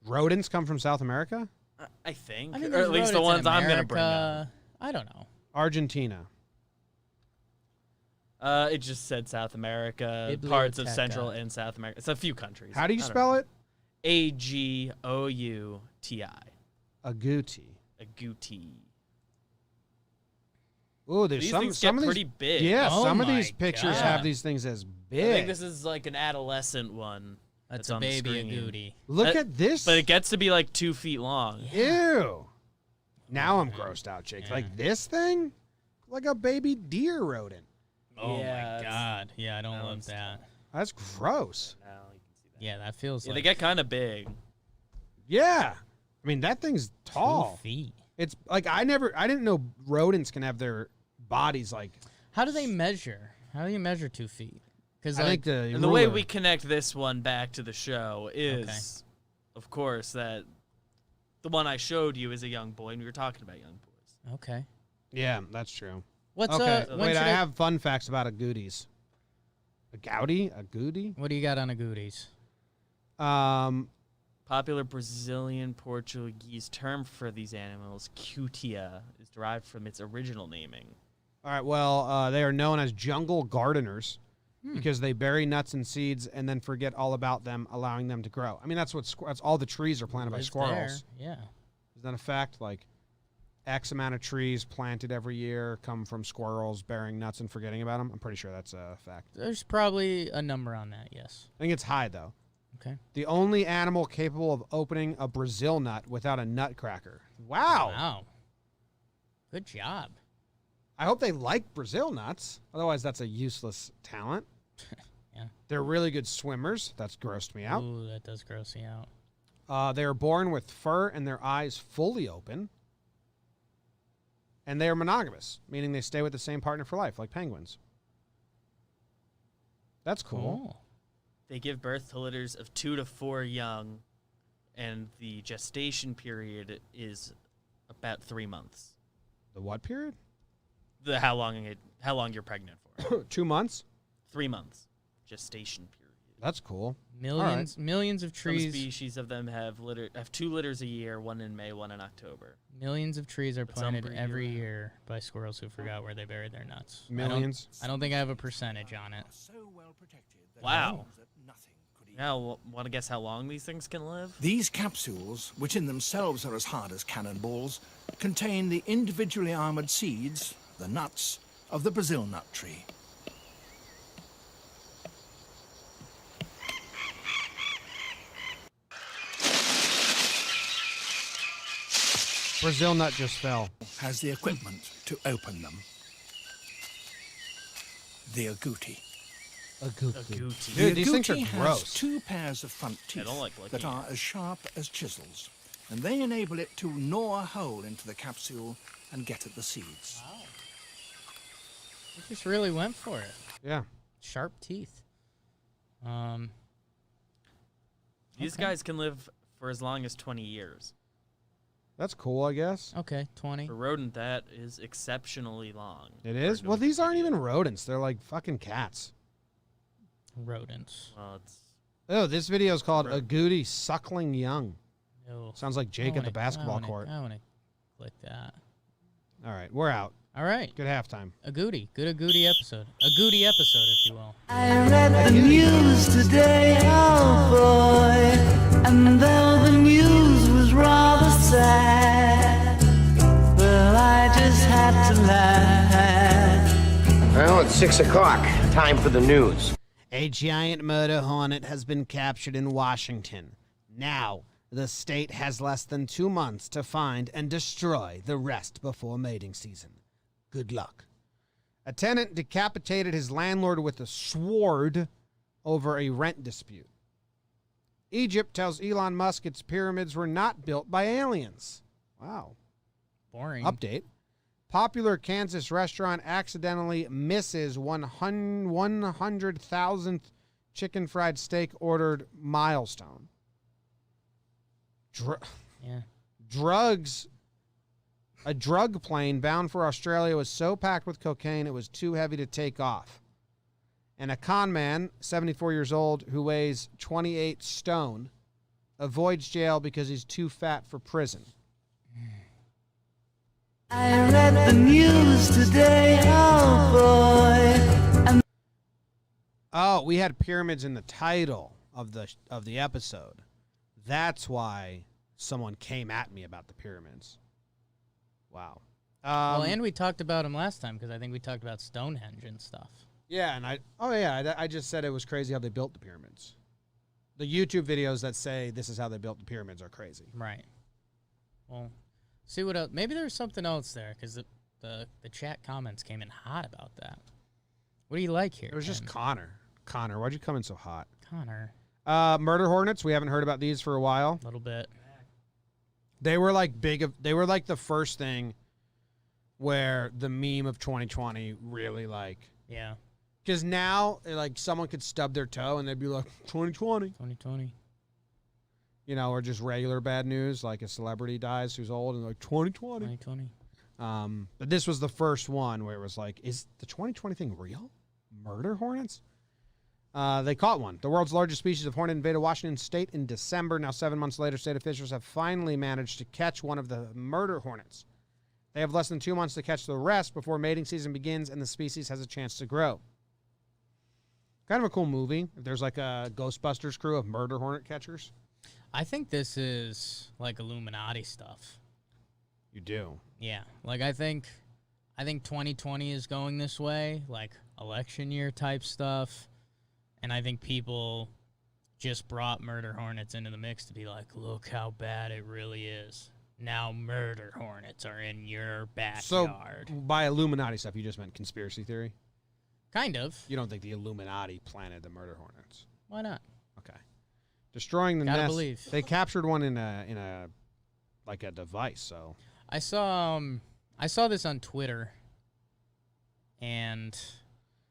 rodents come from South America? I think, I mean, or there's at least the rodents in ones I'm gonna bring up. America. I don't know. Argentina. It just said South America, parts of Biblioteca. Central and South America. It's a few countries. How do you I don't spell know. it? Agouti. Agouti. Agouti. Ooh, there's These some things some get of pretty these, big. Yeah, Oh some of my these pictures God. have these things as big. I think this is like an adolescent one. That's on a the baby screen. agouti. Look at this. But it gets to be like 2 feet long. Ew. Now I'm grossed out, Jake. Yeah. Like this thing? Like a baby deer rodent. Oh Yeah, my it's- god. Yeah, I don't that love one's that. That's gross. Now you can see that. Yeah, that feels Yeah, like they get kind of big. Yeah. I mean, that thing's 2 tall. feet. It's like I didn't know rodents can have their bodies like. How do they measure? How do you measure 2 feet? Because I like, think the And the way ruler- we connect this one back to the show is, of course, that the one I showed you is a young boy, and we were talking about young boys. okay. Yeah, that's true. What's Okay, when wait. should I have fun facts about agoutis. A gouty? A goody? What do you got on agoutis? Popular Brazilian Portuguese term for these animals, cutia, is derived from its original naming. All right. Well, they are known as jungle gardeners Hmm. because they bury nuts and seeds and then forget all about them, allowing them to grow. I mean, that's what that's all the trees are planted by Lives squirrels. there, Yeah. Is that a fact? Like, X amount of trees planted every year come from squirrels burying nuts and forgetting about them. I'm pretty sure that's a fact. There's probably a number on that, yes. I think it's high though. Okay. The only animal capable of opening a Brazil nut without a nutcracker. Wow. Wow. Good job. I hope they like Brazil nuts. Otherwise, that's a useless talent. Yeah. They're really good swimmers. That's grossed me out. Ooh, that does gross me out. They are born with fur and their eyes fully open. And they are monogamous, meaning they stay with the same partner for life, like penguins. That's cool. Oh. They give birth to litters of 2 to 4 young, and the gestation period is about 3 months. The what period? How long you're pregnant for? 2 months? 3 months gestation period. That's cool. Millions of Some trees. species of them have 2 litters a year, one in May, one in October. Millions of trees are But some planted breed every you- year by sguirrels who forgot where they buried their nuts. Millions. I don't think I have a percentage on it. Wow. Now, want to guess how long these things can live? These capsules, which in themselves are as hard as cannonballs, contain the individually armored seeds, the nuts, of the Brazil nut tree. Brazil nut just fell. Has the equipment to open them. The agouti. Agouti. Dude, The these things are agouti has gross. 2 pairs of front I teeth don't like looking that are at it. as sharp as chisels, and they enable it to gnaw a hole into the capsule and get at the seeds. They just really went for it. Yeah. Sharp teeth. These Okay. guys can live for as long as 20 years. That's cool, I guess. Okay, 20. For a rodent, that is exceptionally long. It is? According Well, to these aren't Wikipedia. even rodents. They're like fucking cats. Rodents. Well, it's Oh, this video is called Ro- Agouti Suckling Young. No. Sounds like Jake at the basketball court. I want to click that. All right, we're out. All right. Good halftime. Agouti. Good Agouti episode. Agouti episode, if you will. I read the news today, oh boy, and though the news was rather sad, well, I just had to laugh. Well, it's 6 o'clock. Time for the news. A giant murder hornet has been captured in Washington. Now, the state has less than 2 months to find and destroy the rest before mating season. Good luck. A tenant decapitated his landlord with a sword over a rent dispute. Egypt tells Elon Musk its pyramids were not built by aliens. Wow. Boring. Update. Popular Kansas restaurant accidentally misses 100,000th chicken fried steak ordered milestone. Yeah. Drugs. A drug plane bound for Australia was so packed with cocaine it was too heavy to take off. And a con man, 74 years old, who weighs 28 stone, avoids jail because he's too fat for prison. I read the news today, oh boy. Oh, we had pyramids in the title of the episode. That's why someone came at me about the pyramids. Wow. Well, and we talked about him last time because I think we talked about Stonehenge and stuff. Yeah, and I just said it was crazy how they built the pyramids. The YouTube videos that say this is how they built the pyramids are crazy. Right. Well, see what else. Maybe there's something else there because the chat comments came in hot about that. What do you like here? It was just Connor. Connor, why'd you come in so hot? Connor. Murder hornets. We haven't heard about these for a while. A little bit. They were like they were like the first thing where the meme of 2020 really like. Yeah. Because now, like, someone could stub their toe and they'd be like, 2020. 2020. You know, or just regular bad news, like a celebrity dies who's old and like 2020. 2020. But this was the first one where it was like, is the 2020 thing real? Murder hornets? They caught one. The world's largest species of hornet invaded Washington state in December. Now, 7 months later, state officials have finally managed to catch one of the murder hornets. They have less than 2 months to catch the rest before mating season begins and the species has a chance to grow. Kind of a cool movie. If there's like a Ghostbusters crew of murder hornet catchers. I think this is like Illuminati stuff. You do. Yeah. Like I think 2020 is going this way, like election year type stuff. And I think people just brought murder hornets into the mix to be like, look how bad it really is. Now murder hornets are in your backyard. So by Illuminati stuff, you just meant conspiracy theory? Kind of. You don't think the Illuminati planted the murder hornets? Why not? Okay. Destroying the Gotta nest. believe. They captured one in a like a device, so. I saw this on Twitter, and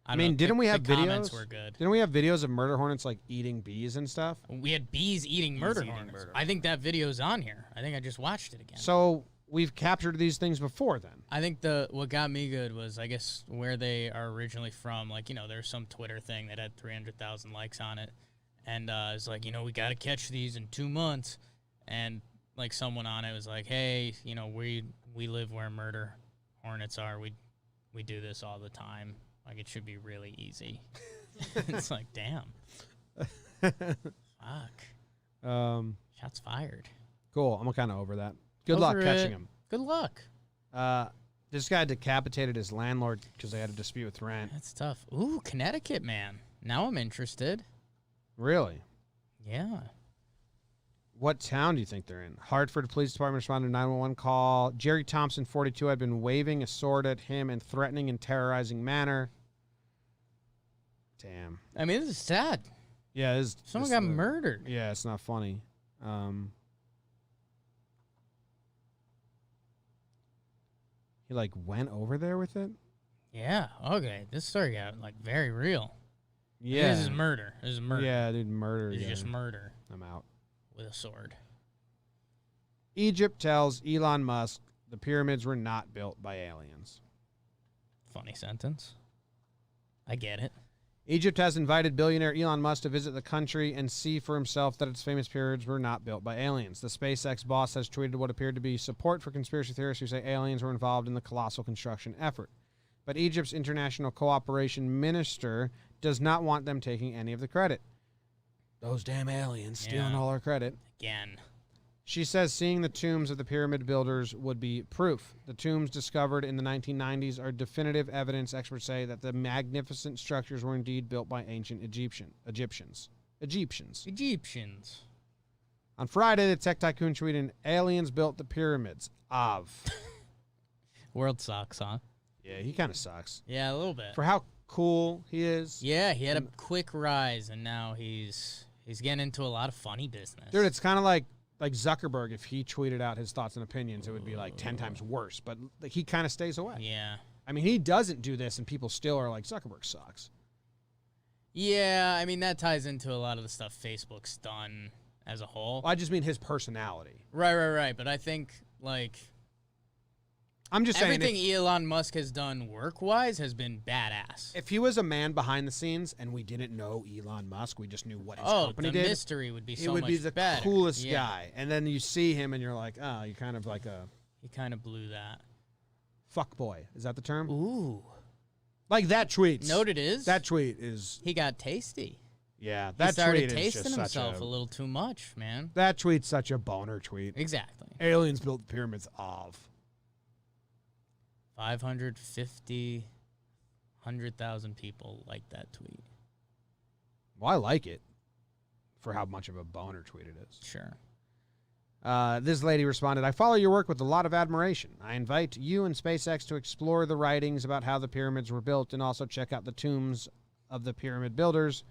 I mean, don't know, didn't we have the videos? comments were good. Didn't we have videos of murder hornets like eating bees and stuff? We had bees eating murder hornets. I think that video's on here. I think I just watched it again. So we've captured these things before then. I think what got me good was, I guess, where they are originally from. Like, you know, there's some Twitter thing that had 300,000 likes on it. And it's like, you know, we got to catch these in 2 months. And, like, someone on it was like, hey, you know, we live where murder hornets are. We do this all the time. Like, it should be really easy. It's like, damn. Fuck. Shots fired. Cool. I'm kind of over that. Good luck catching him. Good luck. This guy decapitated his landlord because they had a dispute with rent. That's tough. Ooh, Connecticut, man. Now I'm interested. Really? Yeah. What town do you think they're in? Hartford Police Department responded to a 911 call. Jerry Thompson, 42, had been waving a sword at him in threatening and terrorizing manner. Damn. I mean, this is sad. Yeah, Someone got murdered. Yeah, it's not funny. He like went over there with it. Yeah. Okay. This story got like very real. Yeah. This is murder. This is murder. Yeah, dude, murder. It's yeah. just murder I'm out. with a sword. Egypt tells Elon Musk the pyramids were not built by aliens. Funny sentence. I get it. Egypt has invited billionaire Elon Musk to visit the country and see for himself that its famous pyramids were not built by aliens. The SpaceX boss has tweeted what appeared to be support for conspiracy theorists who say aliens were involved in the colossal construction effort. But Egypt's international cooperation minister does not want them taking any of the credit. Those damn aliens stealing all our credit. Again. She says seeing the tombs of the pyramid builders would be proof. The tombs discovered in the 1990s are definitive evidence, experts say, that the magnificent structures were indeed built by ancient Egyptians. On Friday, the tech tycoon tweeted, aliens built the pyramids. World sucks, huh? Yeah, he kind of sucks. Yeah, a little bit. For how cool he is. Yeah, he had a quick rise, and now he's getting into a lot of funny business. Dude, it's kind of like Zuckerberg. If he tweeted out his thoughts and opinions, it would be like 10 times worse. But he kind of stays away. Yeah. I mean, he doesn't do this, and people still are like, Zuckerberg sucks. Yeah, I mean, that ties into a lot of the stuff Facebook's done as a whole. Well, I just mean his personality. Right. But I think, like, I'm just saying everything Elon Musk has done work-wise has been badass. if he was a man behind the scenes and we didn't know Elon Musk, we just knew what his company the did. mystery would be so much it would be the better. coolest Yeah. guy. And then you see him and you're like, oh, you're kind of like a He kind of blew that. fuck boy. Is that the term? Ooh. Like that tweet. Note it is. That tweet is, He got tasty. Yeah, He that started tweet is tasting just himself such a little too much, man. That tweet's such a boner tweet. Exactly. Aliens built the pyramids of. 550, 100,000 people like that tweet. Well, I like it for how much of a boner tweet it is. Sure. This lady responded, I follow your work with a lot of admiration. I invite you and SpaceX to explore the writings about how the pyramids were built and also check out the tombs of the pyramid builders.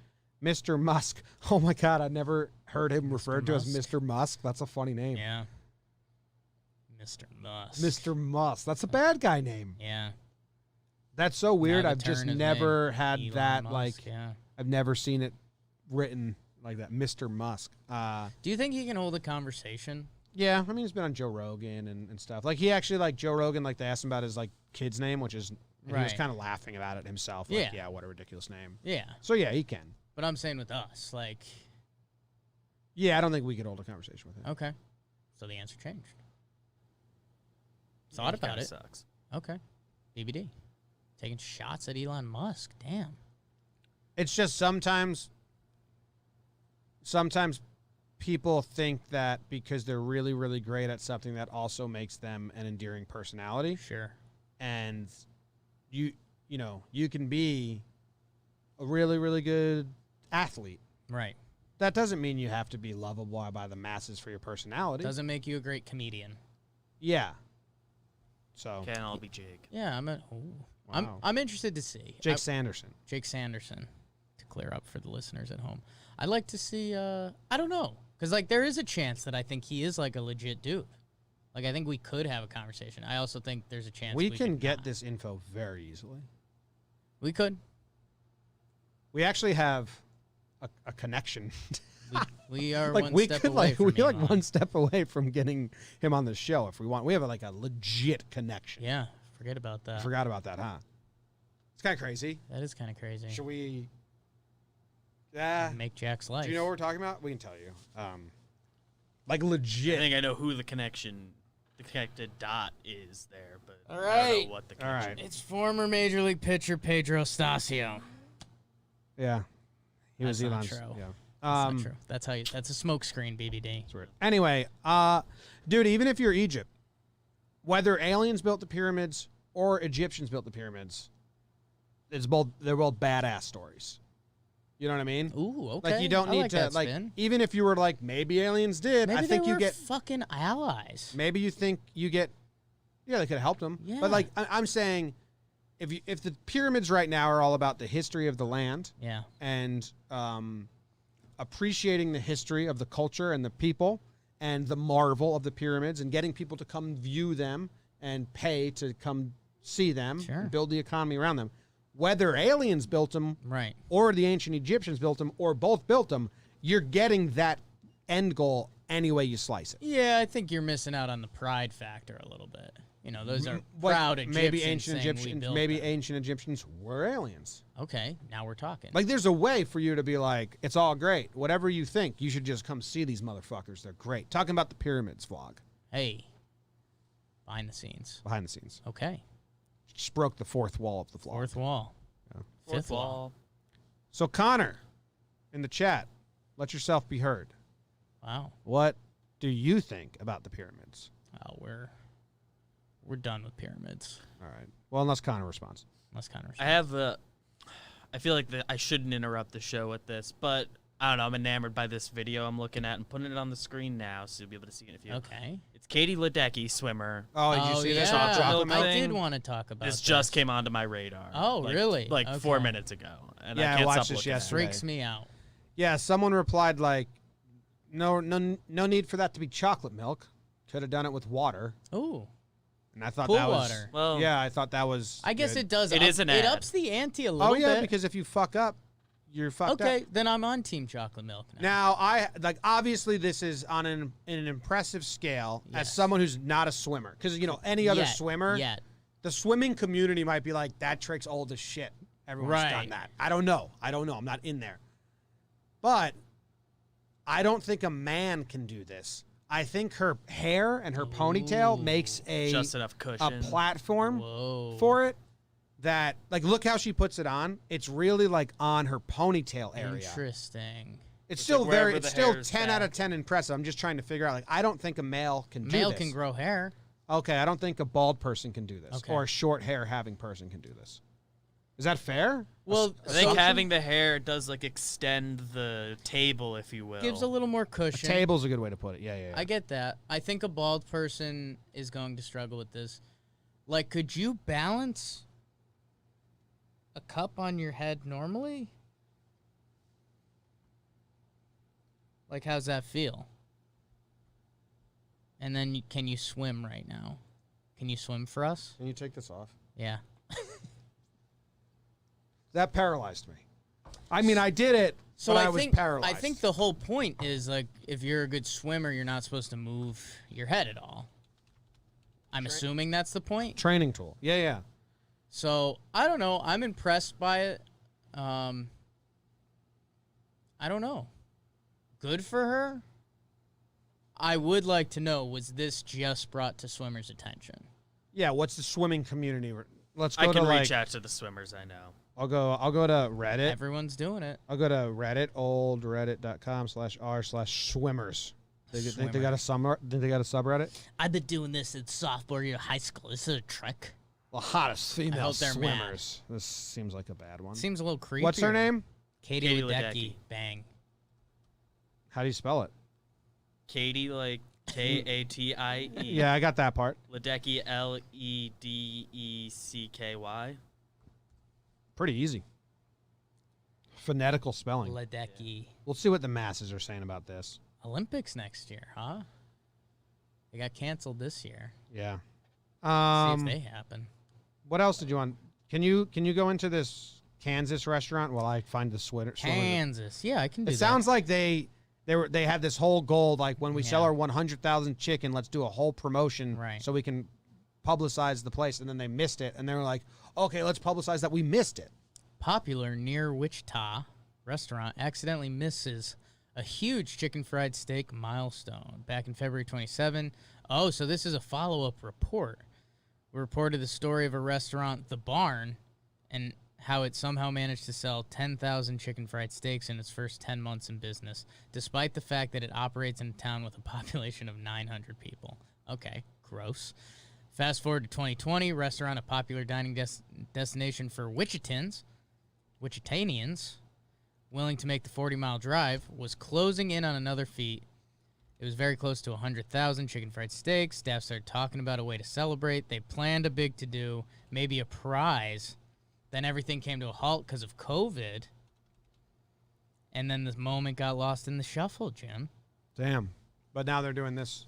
Mr. Musk. Oh, my God. I never heard him referred to as Mr. Musk. That's a funny name. Yeah. Mr. Musk. Mr. Musk. That's a bad guy name. Yeah. That's so weird. Now I've the just turn is never made. had Elon that, Musk, like, yeah. I've never seen it written like that. Mr. Musk. Do you think he can hold a conversation? Yeah, I mean, he's been on Joe Rogan and stuff. Like, he actually, like, Joe Rogan, like, they asked him about his, like, kid's name, which is, and he was Right. kind of laughing about it himself. Like, Yeah. yeah, what a ridiculous name. Yeah. So, yeah, he can. But I'm saying with us, like, Yeah, I don't think we could hold a conversation with him. okay. So the answer changed. Thought about it. Sucks. Okay. BBD. Taking shots at Elon Musk. Damn. It's just sometimes people think that because they're really, really great at something, that also makes them an endearing personality. Sure. And you know, you can be a really, really good athlete. Right. That doesn't mean you have to be lovable by the masses for your personality. Doesn't make you a great comedian. Yeah. So Can't all be Jake. Yeah, Wow. I'm interested to see. Jake Sanderson. Jake Sanderson, to clear up for the listeners at home. I'd like to see, I don't know. Because, like, there is a chance that I think he is, like, a legit dude. Like, I think we could have a conversation. I also think there's a chance We we can could get not. this info very easily. We could. We actually have a connection. We are like one we step could away like from we're like Elon. one step away from getting him on the show if we want. We have like a legit connection. Yeah, forget about I that. forgot about that, huh? It's kind of crazy. That is kind of crazy. Should we? Yeah. Make Jack's life. Do you know what we're talking about? We can tell you. Like I legit. think I know who the connected dot is there, but All I don't right. know what the All right. connection is. It's former Major League pitcher Pedro Stasio. Yeah. He was That's not Elon's. true. Yeah. That's not true. That's how you. That's a smokescreen, BBD. That's weird. Anyway, dude, even if you're Egypt, whether aliens built the pyramids or Egyptians built the pyramids, they're both badass stories. You know what I mean? Ooh, okay. Like you don't I need like to that like spin. even if you were like maybe aliens did, Maybe I think they you were get fucking allies. maybe you think you get yeah, they could have helped them. Yeah. But like I'm saying if the pyramids right now are all about the history of the land Yeah. and appreciating the history of the culture and the people and the marvel of the pyramids and getting people to come view them and pay to come see them Sure. and build the economy around them. Whether aliens built them Right. or the ancient Egyptians built them or both built them, you're getting that end goal any way you slice it. Yeah, I think you're missing out on the pride factor a little bit. You know, those are proud Egyptians. Maybe ancient saying we Egyptians, built maybe them. ancient Egyptians were aliens. Okay, now we're talking. Like, there's a way for you to be like, it's all great. Whatever you think, you should just come see these motherfuckers. They're great. Talking about the pyramids vlog. Hey, behind the scenes. Behind the scenes. Okay, Just broke the fourth wall of the vlog. fourth wall. Fourth Fifth wall. wall. So, Connor, in the chat, let yourself be heard. Wow. What do you think about the pyramids? Oh, we're done with pyramids. All right. Well, unless Connor responds. Unless Connor. I have I feel like I shouldn't interrupt the show with this, but I don't know. I'm enamored by this video I'm looking at and putting it on the screen now, so you'll be able to see it in a few. Okay. It's Katie Ledecky, swimmer. Oh, did you see this? yeah. chocolate I thing? did want to talk about This this. just came onto my radar. Oh, like- really? Like 4 Okay. minutes ago, and Yeah, I I can't watched stop this looking at it. yesterday. Freaks me out. Yeah, someone replied like, no need for that to be chocolate milk. Could have done it with water. Ooh. And I thought Pool that was water. Well, yeah, I thought that was I guess good. it does. It is an It ad. ups the ante a little Oh yeah, bit. because if you fuck up, you're fucked Okay, up. then I'm on Team Chocolate Milk now. Now I like obviously this is on an impressive scale as Yes. someone who's not a swimmer because you know any other Yet. swimmer, Yet. the swimming community might be like that trick's old as shit. Everyone's done Right. that. I don't know. I'm not in there, but I don't think a man can do this. I think her hair and her ponytail makes just enough a cushion. platform Whoa. for it. that, like, look how she puts it on. It's really like on her ponytail area. Interesting. It's still like wherever it's the still hair's 10 out of back. 10 impressive. I'm just trying to figure out, like, I don't think a male can do this. Male can grow hair. Okay, I don't think a bald person can do this, Okay. or a short hair having person can do this. Is that fair? Well, I think so- having the hair does like extend the table, if you will. gives a little more A cushion. table's a good way to put it. Yeah. I get that. I think a bald person is going to struggle with this. Like, could you balance a cup on your head normally? Like, how's that feel? And then, can you swim right now? Can you swim for us? Can you take this off? Yeah. That paralyzed me. I mean, I did it, So but I was think paralyzed. I think the whole point is, like, if you're a good swimmer, you're not supposed to move your head at all. I'm assuming that's the point. Training tool. Yeah. So I don't know. I'm impressed by it. I don't know. Good for her. I would like to know, was this just brought to swimmers' attention? Yeah, what's the swimming community? Let's go I to can like reach out to the swimmers I know. I'll go to Reddit. Everyone's doing it. I'll go to Reddit, oldreddit.com/r/swimmers. Think they got a subreddit? I've been doing this in sophomore year of high school. This is a trick. The hottest female hope they're mad. swimmers. This seems like a bad one. Seems a little creepy. What's her name? Katie Katie Ledecky. Ledecky. Bang. How do you spell it? Katie, like Katie. Yeah, I got that part. Ledecky, Ledecky. Pretty easy. Phonetical spelling. Ledecky. We'll see what the masses are saying about this. Olympics next year, huh? They got canceled this year. Yeah. See if they happen. What else did you want? Can you go into this Kansas restaurant while I find the sweater? Kansas. Yeah, I can do It that. sounds like they had this whole goal, like when we sell Yeah. our 100,000 chicken, let's do a whole promotion Right. so we can publicize the place, and then they missed it, and they were like, okay, let's publicize that we missed it. Popular near Wichita restaurant accidentally misses a huge chicken fried steak milestone back in February 27. Oh, so this is a follow-up report. We reported the story of a restaurant, The Barn, and how it somehow managed to sell 10,000 chicken fried steaks in its first 10 months in business, despite the fact that it operates in a town with a population of 900 people. Okay, gross. Fast forward to 2020, restaurant, a popular dining destination for Wichitanians, willing to make the 40-mile drive, was closing in on another feat. It was very close to 100,000 chicken fried steaks. Staff started talking about a way to celebrate. They planned a big to-do, maybe a prize. Then everything came to a halt because of COVID. And then the moment got lost in the shuffle, Jim. Damn. But now they're doing this.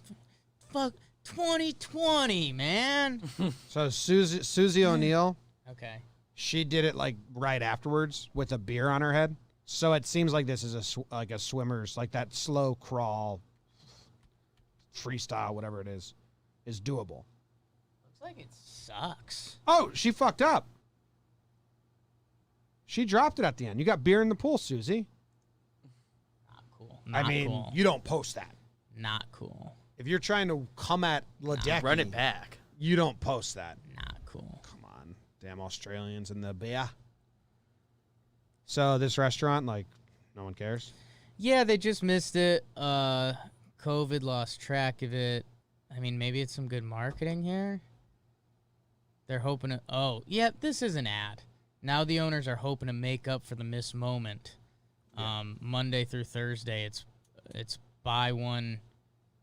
Fuck 2020, man. So Susie O'Neill, Okay. she did it like right afterwards with a beer on her head. So it seems like this is a swimmer's, like that slow crawl, freestyle, whatever it is doable. Looks like it sucks. Oh, she fucked up. She dropped it at the end. You got beer in the pool, Susie. Not cool. Not I mean, cool. you don't post that. Not cool. If you're trying to come at Ledecky, Run it back. you don't post that. Not cool. Come on. Damn Australians and the beer. So this restaurant, like, no one cares? Yeah, they just missed it. COVID lost track of it. I mean, maybe it's some good marketing here. They're hoping to... Oh, yeah, this is an ad. Now the owners are hoping to make up for the missed moment. Monday through Thursday, it's buy one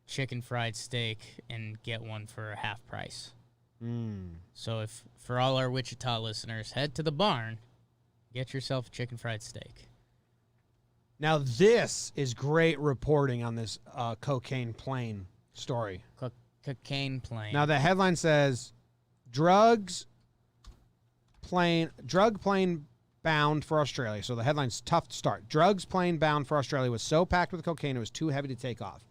chicken fried steak and get one for half price. So if for all our Wichita listeners, head to the barn, get yourself a chicken fried steak. Now this is great reporting on this cocaine plane story. Cocaine plane. Now the headline says, drug plane bound for Australia. So the headline's tough to start. Drugs plane bound for Australia was so packed with cocaine it was too heavy to take off.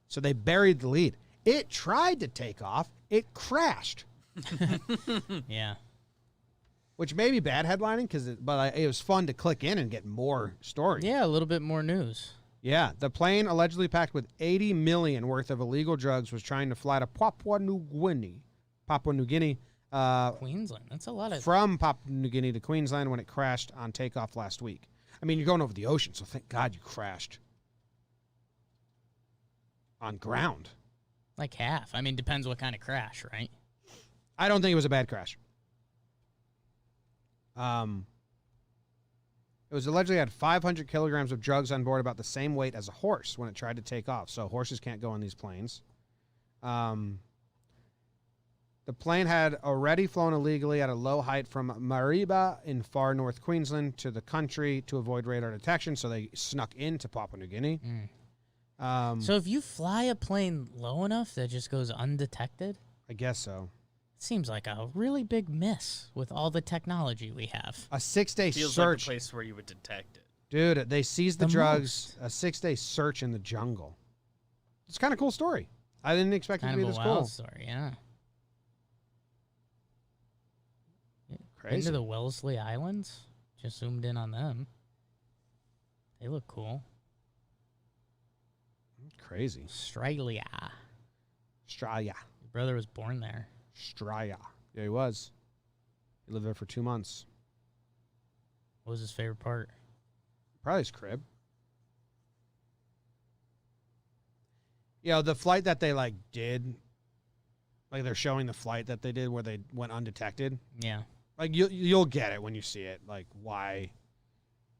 So they buried the lead. It tried to take off. It crashed, Yeah. which may be bad headlining, but it was fun to click in and get more stories. Yeah, a little bit more news. Yeah, the plane allegedly packed with $80 million worth of illegal drugs was trying to fly to Papua New Guinea Queensland. That's a lot of. From Papua New Guinea to Queensland when it crashed on takeoff last week. I mean, you're going over the ocean, so thank God you crashed on ground. Like half. I mean, depends what kind of crash, right? I don't think it was a bad crash. It was allegedly had 500 kilograms of drugs on board, about the same weight as a horse when it tried to take off. So horses can't go on these planes. The plane had already flown illegally at a low height from Mariba in far north Queensland to the country to avoid radar detection, so they snuck into Papua New Guinea. So if you fly a plane low enough that just goes undetected, I guess so. it seems like a really big miss with all the technology we have. A 6-day Feels search. like the place where you would detect it. Dude, they seized the The drugs. A 6-day search in the jungle. It's kind of cool story. I didn't expect it to Kind be of a this wild cool. story, yeah. Crazy. Into the Wellesley Islands. Just zoomed in on them. They look cool. Crazy. Australia. Australia. Your brother was born there. Australia. Yeah, he was. He lived there for 2 months. What was his favorite part? Probably his crib. You know, the flight that they, did, they're showing the flight that they did where they went undetected. Yeah. You'll get it when you see it, why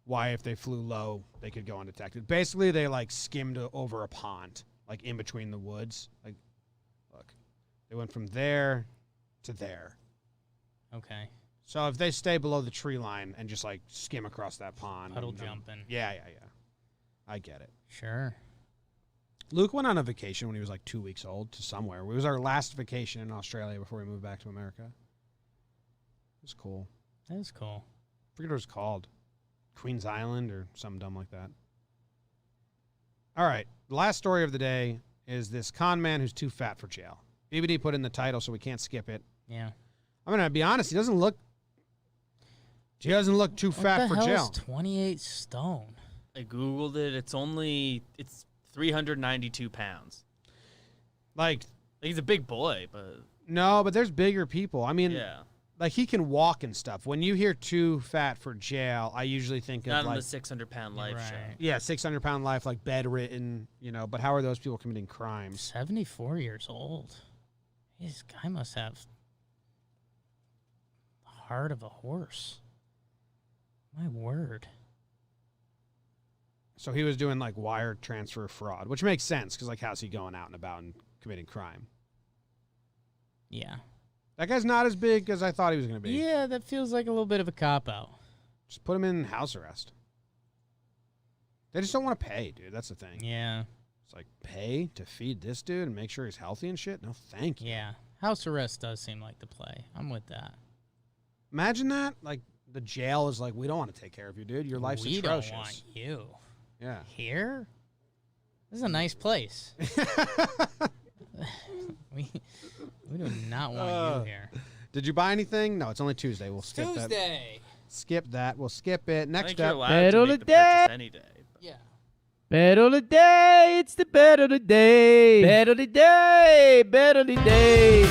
if they flew low, they could go undetected. Basically, they, skimmed over a pond, in between the woods. Look, they went from there to there. Okay. So if they stay below the tree line and just, skim across that pond. Puddle and, jumping. Yeah. I get it. Sure. Luke went on a vacation when he was 2 weeks old to somewhere. It was our last vacation in Australia before we moved back to America. It was cool. That is cool. I forget what it was called. Queen's Island or something dumb like that. All right. The last story of the day is this con man who's too fat for jail. BBD put in the title, so we can't skip it. Yeah. I'm going to be honest. He doesn't look too fat for What the hell jail. is 28 stone? I Googled it. It's 392 pounds. He's a big boy, but No, but there's bigger people. I mean, yeah. he can walk and stuff. When you hear too fat for jail, I usually think Not of in the 600-pound life show. Right. yeah, 600-pound life, bedridden, but how are those people committing crimes? 74 years old. This guy must have the heart of a horse. My word. So he was doing wire transfer fraud, which makes sense because how's he going out and about and committing crime? Yeah. That guy's not as big as I thought he was going to be. Yeah, that feels like a little bit of a cop-out. Just put him in house arrest. They just don't want to pay, dude. That's the thing. Yeah. It's pay to feed this dude and make sure he's healthy and shit? No, thank you. Yeah. House arrest does seem like the play. I'm with that. Imagine that. The jail is we don't want to take care of you, dude. Your life's we atrocious. don't want you. Yeah. Here? This is a nice place. we do not want you here. Did you buy anything? No, it's only Tuesday. We'll skip that. Tuesday. Skip that. We'll skip it. I Next think you're up. allowed Bet to on make the the purchase any day. but- Yeah. Bet of the day, it's the bet of the day. Bet of the day, bet of the day.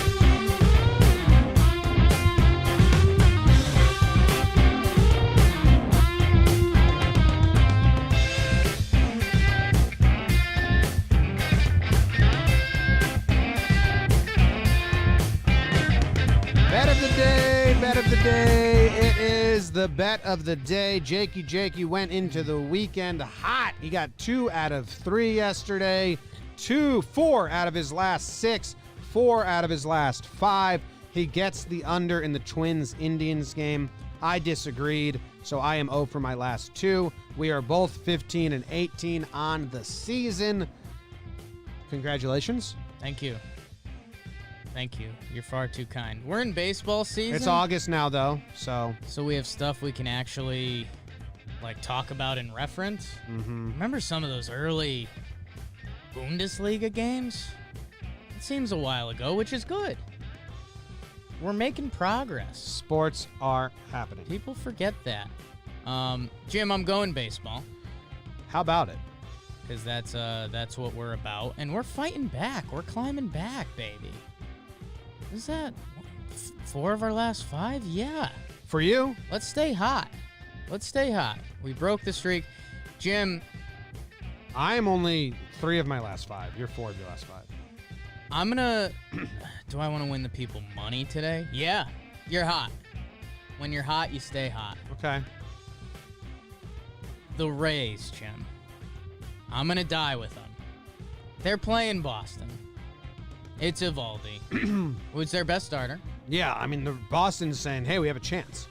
Bet of the day, bet of the day. It is the bet of the day. Jakey went into the weekend hot. He got 2 out of 3 yesterday. 4 out of his last 6. 4 out of his last 5. He gets the under in the Twins-Indians game. I disagreed, so I am 0 for my last 2. We are both 15 and 18 on the season. Congratulations. Thank you. Thank you. You're far too kind. We're in baseball season. It's August now, though, so we have stuff we can actually talk about and reference. mm-hmm. Remember some of those early Bundesliga games? It seems a while ago, which is good. We're making progress. Sports are happening. People forget that. Jim, I'm going baseball How about it? because that's what we're about, and we're fighting back. We're climbing back, baby. Is that 4 of our last 5? Yeah. For you? Let's stay hot. We broke the streak. Jim, I am only 3 of my last 5. You're 4 of your last 5. I'm going to... Do I want to win the people money today? Yeah. You're hot. When you're hot, you stay hot. Okay. The Rays, Jim. I'm going to die with them. They're playing Boston. It's Eovaldi, who's their best starter. Yeah, I mean, the Boston's saying, hey, we have a chance.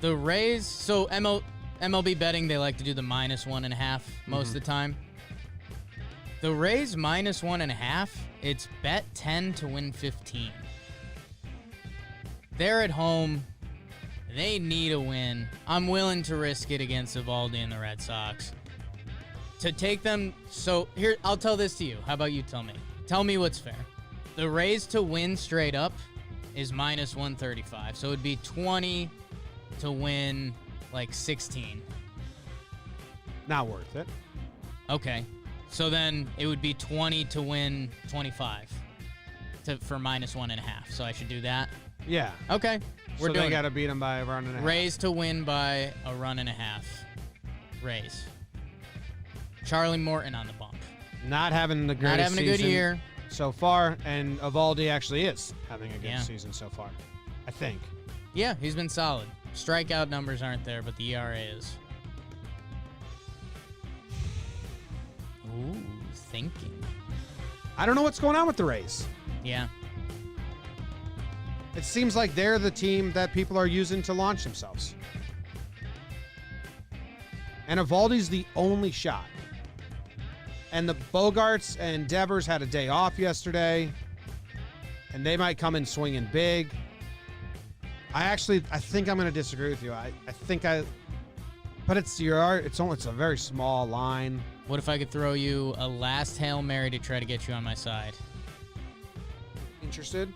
The Rays, so MLB betting, they like to do the -1.5 most of the time. The Rays -1.5, it's bet 10 to win 15. They're at home. They need a win. I'm willing to risk it against Eovaldi and the Red Sox. To take them, so here, I'll tell this to you. How about you tell me? Tell me what's fair. The Rays to win straight up is -135. So it'd be 20 to win like 16. Not worth it. Okay. So then it would be 20 to win 25 for -1.5. So I should do that? Yeah. Okay. We're so doing they it. got to beat them by a run and a half. Rays to win by a run and a half. Rays. Charlie Morton on the bump. Not having the greatest Not having a good season year. so far, and Eovaldi actually is having a good Yeah. season so far, I think. Yeah, he's been solid. Strikeout numbers aren't there, but the ERA is. Ooh, thinking. I don't know what's going on with the Rays. Yeah. It seems like they're the team that people are using to launch themselves. And Eovaldi's the only shot. And the Bogarts and Devers had a day off yesterday, and they might come in swinging big. I think I'm going to disagree with you. But it's a very small line. What if I could throw you a last Hail Mary to try to get you on my side? Interested?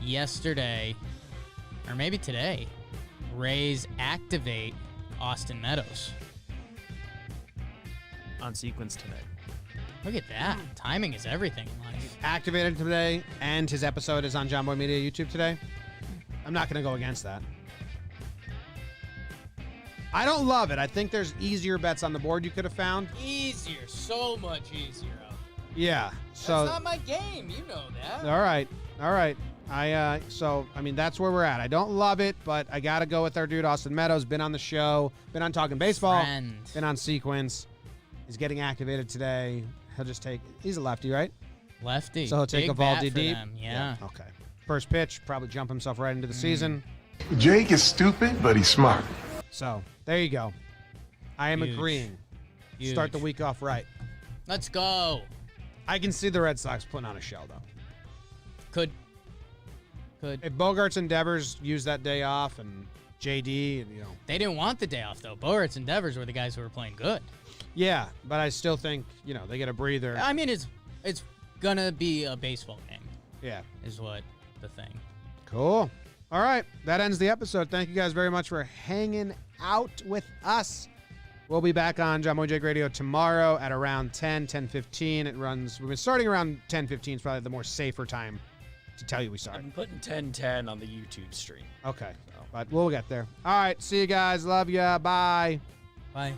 Yesterday, or maybe today, Rays activate Austin Meadows. On sequence today. Look at that. Timing is everything in life. Activated today, and his episode is on John Boy Media YouTube today. I'm not going to go against that. I don't love it. I think there's easier bets on the board you could have found. Easier. So much easier out there. Yeah. So That's not my game. You know that. all right. I mean, that's where we're at. I don't love it, but I got to go with our dude Austin Meadows. Been on the show, been on Talking Baseball, Friend. been on Sequence. He's getting activated today. He's a lefty, right? Lefty. So he'll take Big a bat Eovaldi for deep. them. Yeah. Okay. First pitch, probably jump himself right into the season. Jake is stupid, but he's smart. So there you go. I am Huge. agreeing. Huge. Start the week off right. Let's go. I can see the Red Sox putting on a show, though. Could. If Bogarts and Devers use that day off, and JD, and They didn't want the day off, though. Bogarts and Devers were the guys who were playing good. yeah, but I still think they get a breather. I mean, it's gonna be a baseball game, Yeah. is what the thing. Cool. All right, that ends the episode. Thank you guys very much for hanging out with us. We'll be back on John Boy Jake Radio tomorrow at around 10:15. It runs. We've been starting around 10:15. It's probably the more safer time to tell you we started. I'm putting 10:10 on the YouTube stream. Okay, but we'll get there. All right, see you guys. Love ya. Bye. Bye.